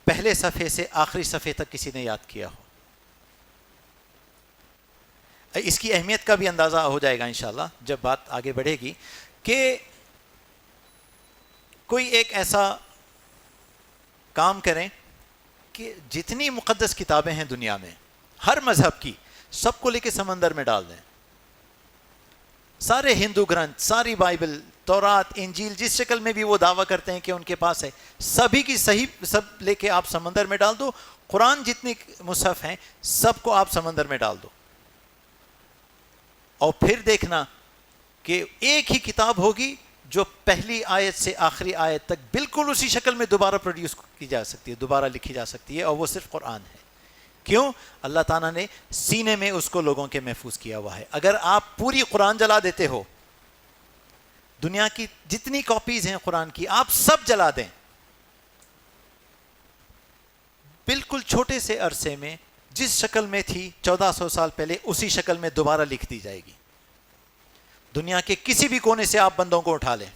پہلے صفحے سے آخری صفحے تک کسی نے یاد کیا ہو. اس کی اہمیت کا بھی اندازہ ہو جائے گا انشاءاللہ جب بات آگے بڑھے گی، کہ کوئی ایک ایسا کام کریں کہ جتنی مقدس کتابیں ہیں دنیا میں ہر مذہب کی، سب کو لے کے سمندر میں ڈال دیں. سارے ہندو گرنتھ، ساری بائبل، تورات، انجیل، جس شکل میں بھی وہ دعویٰ کرتے ہیں کہ ان کے پاس ہے، سبھی کی صحیح سب لے کے آپ سمندر میں ڈال دو. قرآن جتنی مصحف ہیں سب کو آپ سمندر میں ڈال دو. اور پھر دیکھنا کہ ایک ہی کتاب ہوگی جو پہلی آیت سے آخری آیت تک بالکل اسی شکل میں دوبارہ پروڈیوس کی جا سکتی ہے، دوبارہ لکھی جا سکتی ہے، اور وہ صرف قرآن ہے. کیوں؟ اللہ تعالیٰ نے سینے میں اس کو لوگوں کے محفوظ کیا ہوا ہے. اگر آپ پوری قرآن جلا دیتے ہو، دنیا کی جتنی کاپیز ہیں قرآن کی آپ سب جلا دیں، بالکل چھوٹے سے عرصے میں جس شکل میں تھی 1400 سال پہلے اسی شکل میں دوبارہ لکھ دی جائے گی. دنیا کے کسی بھی کونے سے آپ بندوں کو اٹھا لیں،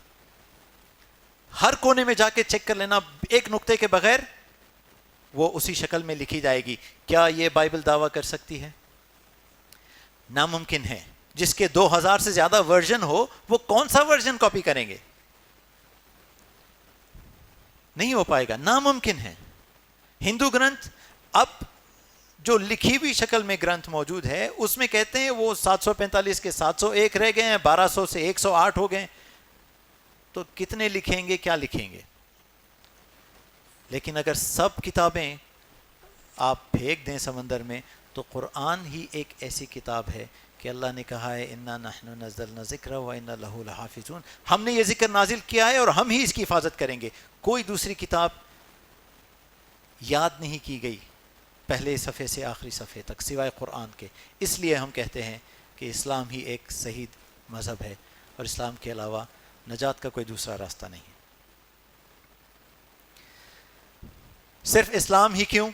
ہر کونے میں جا کے چیک کر لینا، ایک نقطے کے بغیر وہ اسی شکل میں لکھی جائے گی. کیا یہ بائبل دعویٰ کر سکتی ہے؟ ناممکن ہے. جس کے 2000 سے زیادہ ورژن ہو وہ کون سا ورژن کاپی کریں گے؟ نہیں ہو پائے گا، ناممکن ہے. ہندو گرنتھ اب جو لکھی ہوئی شکل میں گرنتھ موجود ہے اس میں کہتے ہیں وہ 745 کے 701 رہ گئے ہیں، 1200 سے 108 ہو گئے. تو کتنے لکھیں گے، کیا لکھیں گے؟ لیکن اگر سب کتابیں آپ پھینک دیں سمندر میں تو قرآن ہی ایک ایسی کتاب ہے کہ اللہ نے کہا ہے انا نحن نزلنا ذکر و انا لہ لحافظون، ہم نے یہ ذکر نازل کیا ہے اور ہم ہی اس کی حفاظت کریں گے. کوئی دوسری کتاب یاد نہیں کی گئی پہلے صفحے سے آخری صفحے تک سوائے قرآن کے. اس لیے ہم کہتے ہیں کہ اسلام ہی ایک صحیح مذہب ہے اور اسلام کے علاوہ نجات کا کوئی دوسرا راستہ نہیں ہے. صرف اسلام ہی کیوں؟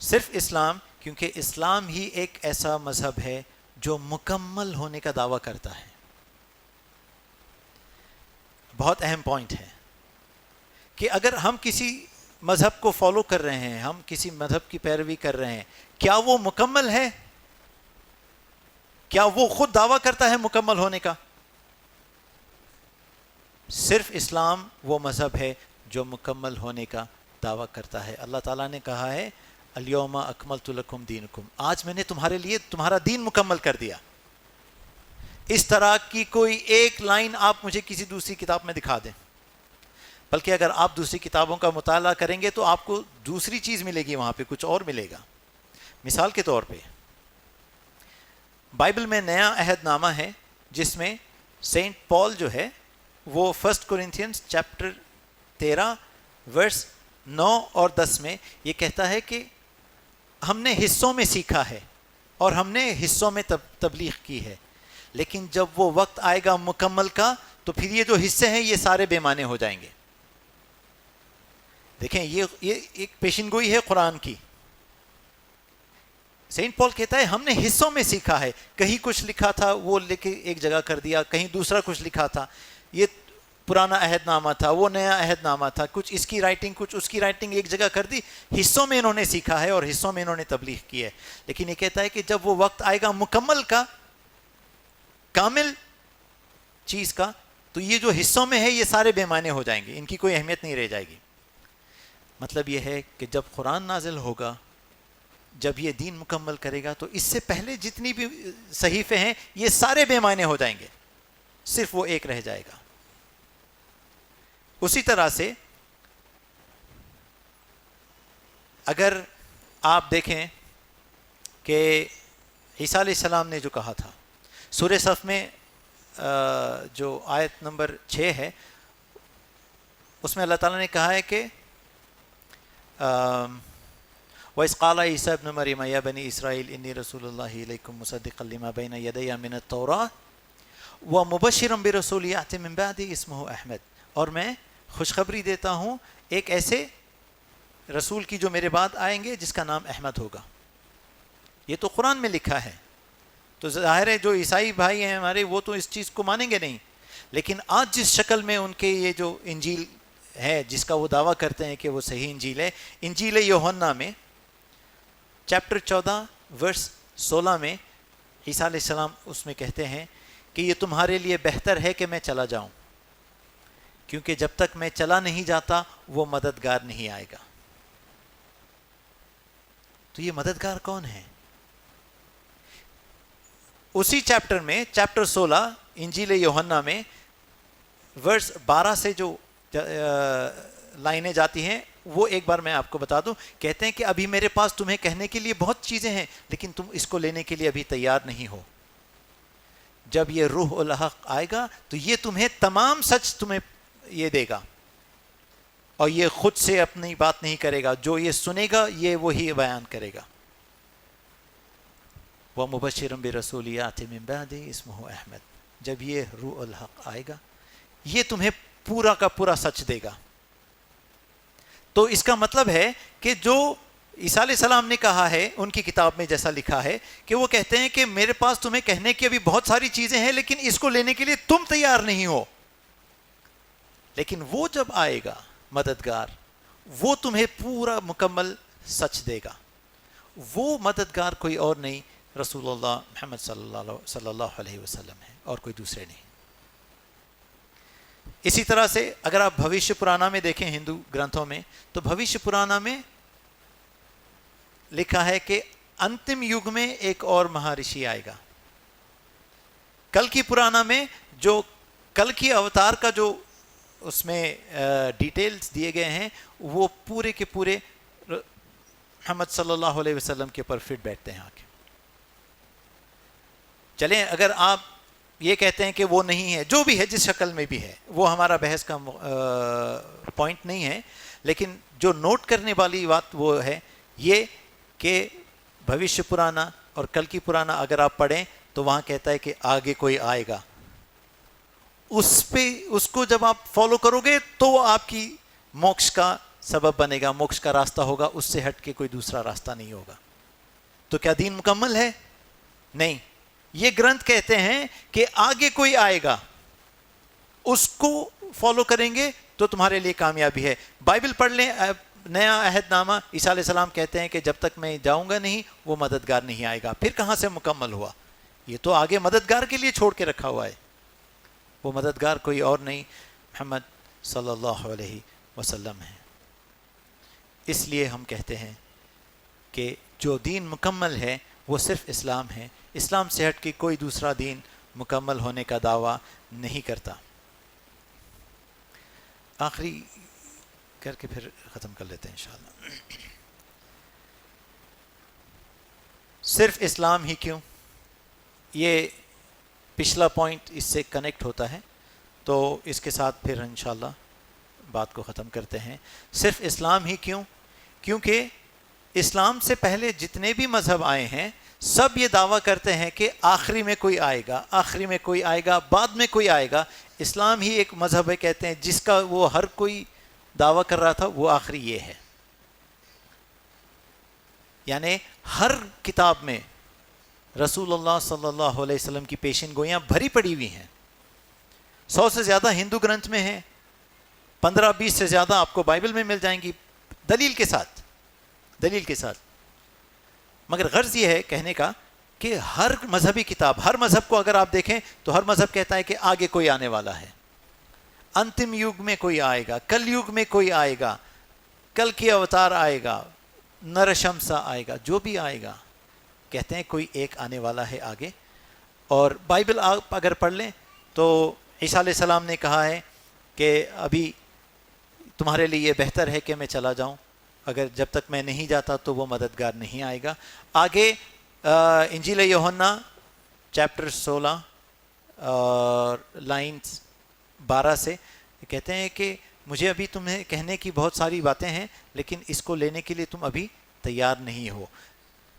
صرف اسلام کیونکہ اسلام ہی ایک ایسا مذہب ہے جو مکمل ہونے کا دعویٰ کرتا ہے. بہت اہم پوائنٹ ہے کہ اگر ہم کسی مذہب کو فالو کر رہے ہیں، ہم کسی مذہب کی پیروی کر رہے ہیں، کیا وہ مکمل ہے؟ کیا وہ خود دعویٰ کرتا ہے مکمل ہونے کا؟ صرف اسلام وہ مذہب ہے جو مکمل ہونے کا دعویٰ کرتا ہے. اللہ تعالیٰ نے کہا ہے الیوم اکملت لکم دینکم، آج میں نے تمہارے لیے تمہارا دین مکمل کر دیا. اس طرح کی کوئی ایک لائن آپ مجھے کسی دوسری کتاب میں دکھا دیں. بلکہ اگر آپ دوسری کتابوں کا مطالعہ کریں گے تو آپ کو دوسری چیز ملے گی، وہاں پہ کچھ اور ملے گا. مثال کے طور پہ بائبل میں نیا عہد نامہ ہے جس میں سینٹ پال جو ہے وہ 1 کورنتھینز چیپٹر 13 ورس 9 اور 10 میں یہ کہتا ہے کہ ہم نے حصوں میں سیکھا ہے اور ہم نے حصوں میں تبلیغ کی ہے، لیکن جب وہ وقت آئے گا مکمل کا تو پھر یہ جو حصے ہیں یہ سارے بے معنی ہو جائیں گے. دیکھیں یہ ایک پیشن گوئی ہے قرآن کی. سینٹ پال کہتا ہے ہم نے حصوں میں سیکھا ہے، کہیں کچھ لکھا تھا وہ لے کے ایک جگہ کر دیا، کہیں دوسرا کچھ لکھا تھا، یہ پرانا عہد نامہ تھا، وہ نیا عہد نامہ تھا، کچھ اس کی رائٹنگ کچھ اس کی رائٹنگ ایک جگہ کر دی. حصوں میں انہوں نے سیکھا ہے اور حصوں میں انہوں نے تبلیغ کی ہے. لیکن یہ کہتا ہے کہ جب وہ وقت آئے گا مکمل کا، کامل چیز کا، تو یہ جو حصوں میں ہے یہ سارے بے معنی ہو جائیں گے، ان کی کوئی اہمیت نہیں رہ جائے گی. مطلب یہ ہے کہ جب قرآن نازل ہوگا، جب یہ دین مکمل کرے گا، تو اس سے پہلے جتنی بھی صحیفے ہیں یہ سارے بے معنی ہو جائیں گے، صرف وہ ایک رہ جائے گا. اسی طرح سے اگر آپ دیکھیں کہ عیسیٰ علیہ السلام نے جو کہا تھا سورہ صف میں جو آیت نمبر 6 ہے اس میں اللہ تعالیٰ نے کہا ہے کہ وَإِذْ قَالَ عِيسَىٰ ابْنُ مَرْيَمَ يَا بَنِي إِسْرَائِيلَ إِنِّي رَسُولُ اللَّهِ إِلَيْكُمْ مُصَدِّقًا لِمَا بَيْنَ يَدَيَّ مِنَ التَّوْرَاةِ وَمُبَشِّرًا بِرَسُولٍ يَأْتِي مِن بَعْدِي اسْمُهُ احمد، اور میں خوشخبری دیتا ہوں ایک ایسے رسول کی جو میرے بعد آئیں گے جس کا نام احمد ہوگا. یہ تو قرآن میں لکھا ہے، تو ظاہر ہے جو عیسائی بھائی ہیں ہمارے وہ تو اس چیز کو مانیں گے نہیں. لیکن آج جس شکل میں ان کے یہ جو انجیل ہے جس کا وہ دعویٰ کرتے ہیں کہ وہ صحیح انجیل ہے، انجیل یوحنا میں چیپٹر 14 ورس 16 میں عیسیٰ علیہ السلام اس میں کہتے ہیں کہ یہ تمہارے لیے بہتر ہے کہ میں چلا جاؤں، کیونکہ جب تک میں چلا نہیں جاتا وہ مددگار نہیں آئے گا. تو یہ مددگار کون ہے؟ اسی چیپٹر میں چیپٹر 16 انجیل یوحنا میں ورس 12 سے جو لائنیں جاتی ہیں وہ ایک بار میں آپ کو بتا دوں، کہتے ہیں کہ ابھی میرے پاس تمہیں کہنے کے لیے بہت چیزیں ہیں لیکن تم اس کو لینے کے لیے ابھی تیار نہیں ہو. جب یہ روح الحق آئے گا تو یہ تمہیں تمام سچ تمہیں یہ دے گا، اور یہ خود سے اپنی بات نہیں کرے گا، جو یہ سنے گا یہ وہی بیان کرے گا. وَمُبَشِّرًا بِرَسُولٍ يَأْتِي مِن بَعْدِهِ اسْمُهُ احمد. جب یہ روح الحق آئے گا یہ تمہیں پورا کا پورا سچ دے گا. تو اس کا مطلب ہے کہ جو عیسیٰ علیہ السلام نے کہا ہے ان کی کتاب میں جیسا لکھا ہے کہ وہ کہتے ہیں کہ میرے پاس تمہیں کہنے کی ابھی بہت ساری چیزیں ہیں لیکن اس کو لینے کے لیے تم تیار نہیں ہو، لیکن وہ جب آئے گا مددگار وہ تمہیں پورا مکمل سچ دے گا. وہ مددگار کوئی اور نہیں، رسول اللہ محمد صلی اللہ علیہ وسلم ہے، اور کوئی دوسرے نہیں. اسی طرح سے اگر آپ بھوشیہ پرانا میں دیکھیں ہندو گرنتھوں میں تو بھوشیہ پرانا میں لکھا ہے کہ انتم یگ میں ایک اور مہارشی آئے گا. کل کی پرانا میں جو کل کی اوتار کا جو اس میں ڈیٹیلز دیے گئے ہیں وہ پورے کے پورے محمد صلی اللہ علیہ وسلم کے پر فٹ بیٹھتے ہیں. آگے چلیں اگر آپ یہ کہتے ہیں کہ وہ نہیں ہے، جو بھی ہے جس شکل میں بھی ہے، وہ ہمارا بحث کا پوائنٹ نہیں ہے، لیکن جو نوٹ کرنے والی بات وہ ہے یہ کہ بھوشیہ پرانا اور کل کی پرانا اگر آپ پڑھیں تو وہاں کہتا ہے کہ آگے کوئی آئے گا. اس کو جب آپ فالو کرو گے تو وہ آپ کی موکش کا سبب بنے گا، موکش کا راستہ ہوگا، اس سے ہٹ کے کوئی دوسرا راستہ نہیں ہوگا. تو کیا دین مکمل ہے؟ نہیں. یہ گرنتھ کہتے ہیں کہ آگے کوئی آئے گا، اس کو فالو کریں گے تو تمہارے لیے کامیابی ہے. بائبل پڑھ لیں، نیا عہد نامہ، عیسیٰ علیہ السلام کہتے ہیں کہ جب تک میں جاؤں گا نہیں وہ مددگار نہیں آئے گا. پھر کہاں سے مکمل ہوا؟ یہ تو آگے مددگار کے لیے چھوڑ کے رکھا ہوا ہے. وہ مددگار کوئی اور نہیں، محمد صلی اللہ علیہ وسلم ہے. اس لیے ہم کہتے ہیں کہ جو دین مکمل ہے وہ صرف اسلام ہے. اسلام سے ہٹ کے کوئی دوسرا دین مکمل ہونے کا دعویٰ نہیں کرتا. آخری کر کے پھر ختم کر لیتے ہیں انشاءاللہ. صرف اسلام ہی کیوں؟ یہ پچھلا پوائنٹ اس سے کنیکٹ ہوتا ہے، تو اس کے ساتھ پھر انشاءاللہ بات کو ختم کرتے ہیں. صرف اسلام ہی کیوں؟ کیونکہ اسلام سے پہلے جتنے بھی مذہب آئے ہیں سب یہ دعویٰ کرتے ہیں کہ آخری میں کوئی آئے گا، آخری میں کوئی آئے گا، بعد میں کوئی آئے گا. اسلام ہی ایک مذہب ہے کہتے ہیں جس کا وہ ہر کوئی دعویٰ کر رہا تھا وہ آخری یہ ہے. یعنی ہر کتاب میں رسول اللہ صلی اللہ علیہ وسلم کی پیشن گوئیاں بھری پڑی ہوئی ہیں. 100 سے زیادہ ہندو گرنتھ میں ہیں، 15-20 سے زیادہ آپ کو بائبل میں مل جائیں گی دلیل کے ساتھ. مگر غرض یہ ہے کہنے کا کہ ہر مذہبی کتاب، ہر مذہب کو اگر آپ دیکھیں تو ہر مذہب کہتا ہے کہ آگے کوئی آنے والا ہے، انتم یگ میں کوئی آئے گا، کل یگ میں کوئی آئے گا، کل کی اوتار آئے گا، نرشمسا آئے گا، جو بھی آئے گا کہتے ہیں کوئی ایک آنے والا ہے آگے. اور بائبل آپ اگر پڑھ لیں تو عیسیٰ علیہ السلام نے کہا ہے کہ ابھی تمہارے لیے یہ بہتر ہے کہ میں چلا جاؤں، اگر جب تک میں نہیں جاتا تو وہ مددگار نہیں آئے گا. آگے انجیل یوحنا چیپٹر 16 اور لائنز 12 سے کہتے ہیں کہ مجھے ابھی تمہیں کہنے کی بہت ساری باتیں ہیں لیکن اس کو لینے کے لیے تم ابھی تیار نہیں ہو،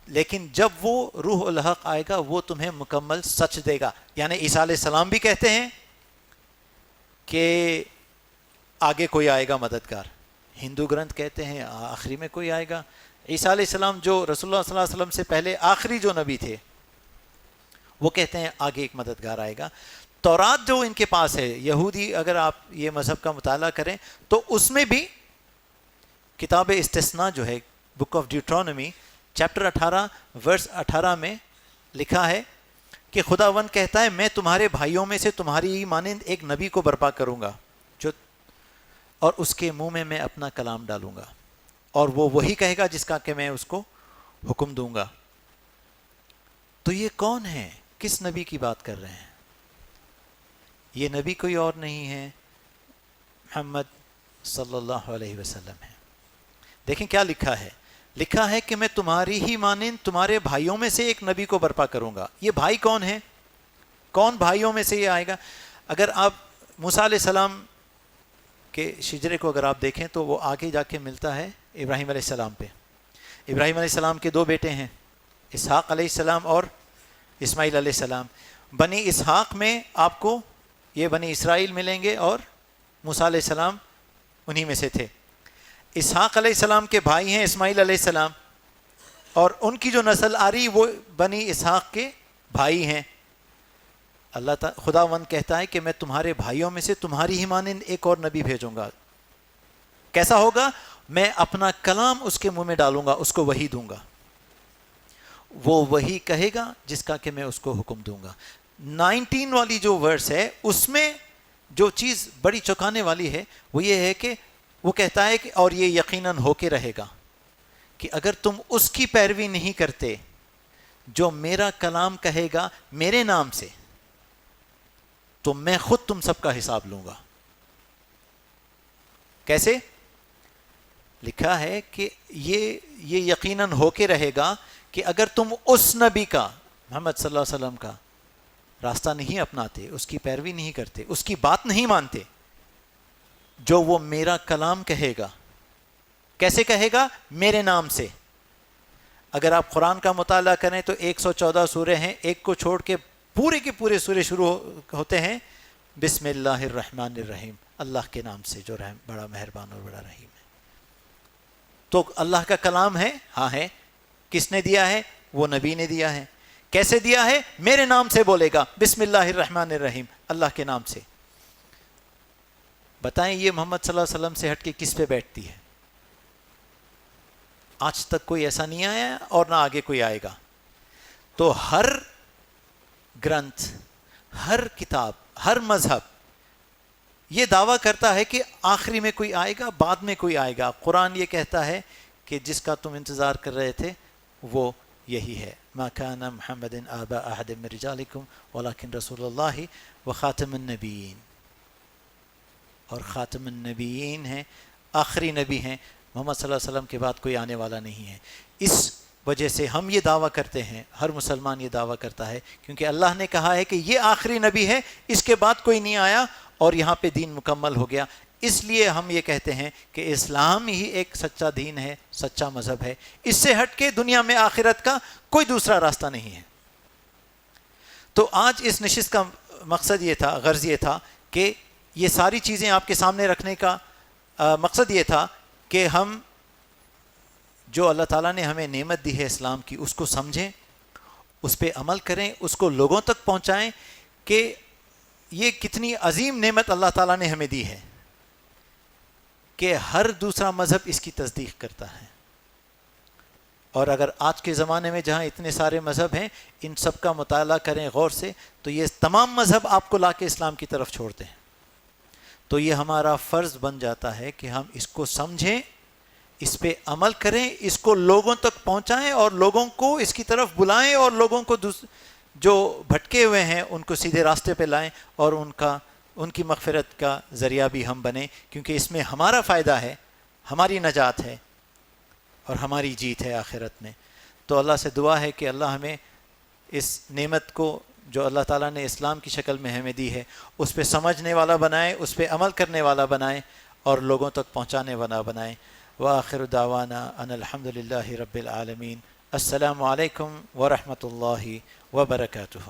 لیکن جب وہ روح الحق آئے گا وہ تمہیں مکمل سچ دے گا. یعنی عیسیٰ علیہ السلام بھی کہتے ہیں کہ آگے کوئی آئے گا مددگار، ہندو گرنتھ کہتے ہیں آخری میں کوئی آئے گا. عیسیٰ علیہ السلام جو رسول اللہ صلی اللہ علیہ وسلم سے پہلے آخری جو نبی تھے وہ کہتے ہیں آگے ایک مددگار آئے گا. تورات جو ان کے پاس ہے، یہودی اگر آپ یہ مذہب کا مطالعہ کریں تو اس میں بھی کتاب استثناء جو ہے بک آف ڈیوٹرانومی چیپٹر 18 ورس 18 میں لکھا ہے کہ خداوند کہتا ہے میں تمہارے بھائیوں میں سے تمہاری مانند ایک نبی کو برپا کروں گا جو، اور اس کے منہ میں اپنا کلام ڈالوں گا اور وہ وہی کہے گا جس کا کہ میں اس کو حکم دوں گا. تو یہ کون ہے؟ کس نبی کی بات کر رہے ہیں؟ یہ نبی کوئی اور نہیں ہے، محمد صلی اللہ علیہ وسلم ہے. دیکھیں کیا لکھا ہے، لکھا ہے کہ میں تمہاری ہی مانند تمہارے بھائیوں میں سے ایک نبی کو برپا کروں گا. یہ بھائی کون ہے؟ کون بھائیوں میں سے یہ آئے گا؟ اگر آپ موسیٰ علیہ السلام کے شجرے کو اگر آپ دیکھیں تو وہ آگے جا کے ملتا ہے ابراہیم علیہ السلام پہ. ابراہیم علیہ السلام کے دو بیٹے ہیں، اسحاق علیہ السلام اور اسماعیل علیہ السلام. بنی اسحاق میں آپ کو یہ بنی اسرائیل ملیں گے اور موسیٰ علیہ السلام انہی میں سے تھے. اسحاق علیہ السلام کے بھائی ہیں اسماعیل علیہ السلام، اور ان کی جو نسل آ رہی وہ بنی اسحاق کے بھائی ہیں. اللہ تعالیٰ خداوند کہتا ہے کہ میں تمہارے بھائیوں میں سے تمہاری ہی مانند ایک اور نبی بھیجوں گا. کیسا ہوگا؟ میں اپنا کلام اس کے منہ میں ڈالوں گا، اس کو وحی دوں گا، وہ وہی کہے گا جس کا کہ میں اس کو حکم دوں گا. 19 والی جو ورس ہے اس میں جو چیز بڑی چوکانے والی ہے وہ یہ ہے کہ وہ کہتا ہے کہ اور یہ یقیناً ہو کے رہے گا کہ اگر تم اس کی پیروی نہیں کرتے جو میرا کلام کہے گا میرے نام سے تو میں خود تم سب کا حساب لوں گا. کیسے؟ لکھا ہے کہ یہ یقیناً ہو کے رہے گا کہ اگر تم اس نبی کا، محمد صلی اللہ علیہ وسلم کا راستہ نہیں اپناتے، اس کی پیروی نہیں کرتے، اس کی بات نہیں مانتے، جو وہ میرا کلام کہے گا. کیسے کہے گا؟ میرے نام سے. اگر آپ قرآن کا مطالعہ کریں تو 114 سورے ہیں، ایک کو چھوڑ کے پورے کے پورے سورے شروع ہوتے ہیں بسم اللہ الرحمن الرحیم، اللہ کے نام سے جو بڑا مہربان اور بڑا رحیم ہے. تو اللہ کا کلام ہے، ہاں ہے. کس نے دیا ہے؟ وہ نبی نے دیا ہے. کیسے دیا ہے؟ میرے نام سے بولے گا، بسم اللہ الرحمن الرحیم، اللہ کے نام سے. بتائیں یہ محمد صلی اللہ علیہ وسلم سے ہٹ کے کس پہ بیٹھتی ہے؟ آج تک کوئی ایسا نہیں آیا اور نہ آگے کوئی آئے گا. تو ہر گرنتھ، ہر کتاب، ہر مذہب یہ دعویٰ کرتا ہے کہ آخری میں کوئی آئے گا، بعد میں کوئی آئے گا. قرآن یہ کہتا ہے کہ جس کا تم انتظار کر رہے تھے وہ یہی ہے. ما کان محمد آبا احد من رجالکم ولکن رسول اللہ وخاتم النبیین. اور خاتم النبیین ہیں، آخری نبی ہیں. محمد صلی اللہ علیہ وسلم کے بعد کوئی آنے والا نہیں ہے. اس وجہ سے ہم یہ دعویٰ کرتے ہیں، ہر مسلمان یہ دعویٰ کرتا ہے، کیونکہ اللہ نے کہا ہے کہ یہ آخری نبی ہے، اس کے بعد کوئی نہیں آیا اور یہاں پہ دین مکمل ہو گیا. اس لیے ہم یہ کہتے ہیں کہ اسلام ہی ایک سچا دین ہے، سچا مذہب ہے. اس سے ہٹ کے دنیا میں آخرت کا کوئی دوسرا راستہ نہیں ہے. تو آج اس نشست کا مقصد یہ تھا، غرض یہ تھا کہ یہ ساری چیزیں آپ کے سامنے رکھنے کا مقصد یہ تھا کہ ہم جو اللہ تعالیٰ نے ہمیں نعمت دی ہے اسلام کی اس کو سمجھیں، اس پہ عمل کریں، اس کو لوگوں تک پہنچائیں کہ یہ کتنی عظیم نعمت اللہ تعالیٰ نے ہمیں دی ہے کہ ہر دوسرا مذہب اس کی تصدیق کرتا ہے. اور اگر آج کے زمانے میں جہاں اتنے سارے مذہب ہیں ان سب کا مطالعہ کریں غور سے تو یہ تمام مذہب آپ کو لا کے اسلام کی طرف چھوڑتے ہیں. تو یہ ہمارا فرض بن جاتا ہے کہ ہم اس کو سمجھیں، اس پہ عمل کریں، اس کو لوگوں تک پہنچائیں اور لوگوں کو اس کی طرف بلائیں اور لوگوں کو جو بھٹکے ہوئے ہیں ان کو سیدھے راستے پہ لائیں اور ان کی مغفرت کا ذریعہ بھی ہم بنیں، کیونکہ اس میں ہمارا فائدہ ہے، ہماری نجات ہے اور ہماری جیت ہے آخرت میں. تو اللہ سے دعا ہے کہ اللہ ہمیں اس نعمت کو جو اللہ تعالیٰ نے اسلام کی شکل میں ہمیں دی ہے اس پہ سمجھنے والا بنائیں، اس پہ عمل کرنے والا بنائیں اور لوگوں تک پہنچانے والا بنائیں. وآخر دعوانا ان الحمد للہ رب العالمین. السلام علیکم ورحمۃ اللہ وبرکاتہ.